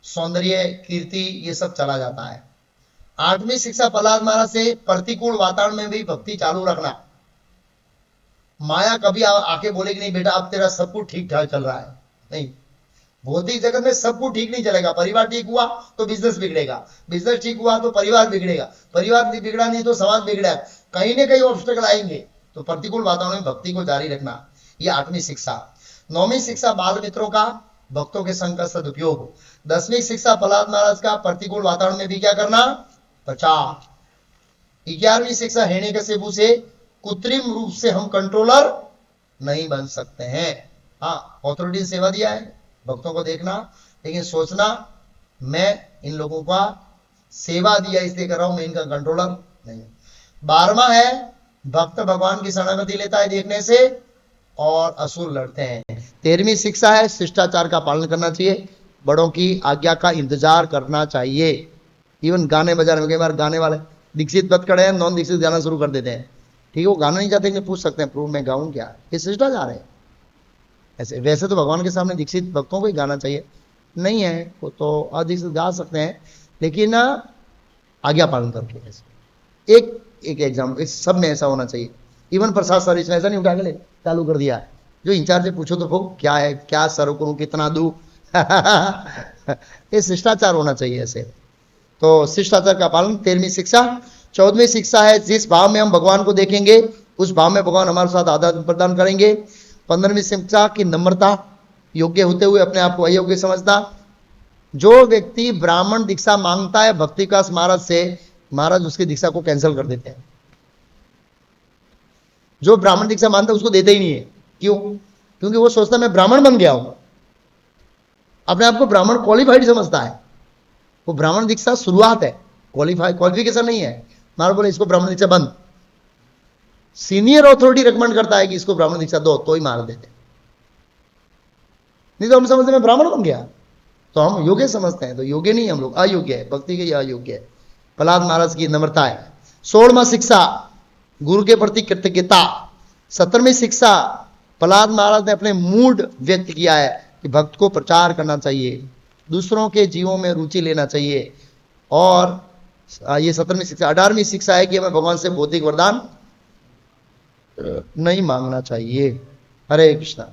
सौंदर्य, कीर्ति ये सब चला जाता है। 8वीं शिक्षा प्रहलाद महाराज से प्रतिकूल वातावरण में भी भक्ति चालू रखना। माया कभी आके बोलेगी नहीं बेटा अब तेरा सब कुछ ठीक ठाक चल रहा है, नहीं। भौतिक जगत में सब कुछ ठीक नहीं चलेगा। परिवार ठीक हुआ तो बिजनेस बिगड़ेगा, बिजनेस ठीक हुआ तो परिवार बिगड़ेगा, परिवार बिगड़ा नहीं तो समाज बिगड़ा, कहीं ना कहीं ऑब्स्टेकल आएंगे। तो प्रतिकूल वातावरण में भक्ति को जारी रखना, ये 8वीं शिक्षा। 9वीं शिक्षा बाल मित्रों का भक्तों के संग का सदुपयोग। 10वीं शिक्षा प्रहलाद महाराज का प्रतिकूल वातावरण में भी क्या करना, प्रचार। 11वीं शिक्षा हिरण्यकशिपु से कृत्रिम रूप से हम कंट्रोलर नहीं बन सकते हैं। हाँ, ऑथोरिटी ने सेवा दिया है, भक्तों को देखना, लेकिन सोचना मैं इन लोगों का सेवा दिया इसलिए कर रहा हूं, मैं इनका कंट्रोलर नहीं। 12वां है भक्त भगवान की शरणागति लेता है देखने से और असुर लड़ते हैं। 13वीं शिक्षा है शिष्टाचार का पालन करना चाहिए, बड़ों की आज्ञा का इंतजार करना चाहिए। इवन गाने बजाने में कई बार गाने वाले दीक्षित पद खड़े हैं, नॉन दीक्षित गाना शुरू कर देते हैं। ठीक है, वो गाना नहीं चाहते, पूछ सकते हैं प्रभु मैं गाऊं क्या, ये शिष्टाचार है। ऐसे वैसे तो भगवान के सामने दीक्षित भक्तों को ही गाना चाहिए, नहीं है वो तो अदीक्षित गा सकते हैं, लेकिन आज्ञा पालन करके। ऐसे एक एग्जाम्पल सब में ऐसा होना चाहिए। इवन प्रसाद सर्विस में ऐसा नहीं उठा के ले चालू कर दिया है, जो इंचार्ज से पूछो तो वो क्या है, क्या सर्व करूं, कितना दूं ये शिष्टाचार होना चाहिए ऐसे। तो शिष्टाचार का पालन 13वीं शिक्षा। 14वीं शिक्षा है जिस भाव में हम भगवान को देखेंगे उस भाव में भगवान हमारे साथ आदान प्रदान करेंगे। 15वीं शिक्षा की नम्रता, योग्य होते हुए अपने आप को अयोग्य समझना। जो व्यक्ति ब्राह्मण दीक्षा मांगता है भक्ति का महाराज से, महाराज उसकी दीक्षा को कैंसिल कर देते हैं। जो ब्राह्मण दीक्षा मानता है उसको देते ही नहीं है। क्यों? क्योंकि वो सोचता है मैं ब्राह्मण बन गया हूं, अपने आप को ब्राह्मण क्वालिफाइड समझता है। वो ब्राह्मण दीक्षा शुरुआत है, क्वालिफिकेशन नहीं है। महाराज बोले इसको ब्राह्मण दीक्षा बंद, सीनियर अथॉरिटी रिकमेंड करता है कि इसको ब्राह्मण दीक्षा दो, तो ही मार देते, नहीं तो हम समझते मैं ब्राह्मण बन गया, तो हम योग्य समझते हैं, तो योग्य नहीं, हम लोग अयोग्य है, भक्ति के अयोग्य है। प्रहलाद महाराज की नम्रता है। 16वां शिक्षा गुरु के प्रति कृतज्ञता। 17वीं शिक्षा प्रहलाद महाराज ने अपने मूड व्यक्त किया है कि भक्त को प्रचार करना चाहिए, दूसरों के जीवों में रुचि लेना चाहिए। और ये 17वीं शिक्षा। 18वीं शिक्षा है कि हमें भगवान से भौतिक वरदान नहीं मांगना चाहिए। हरे कृष्णा।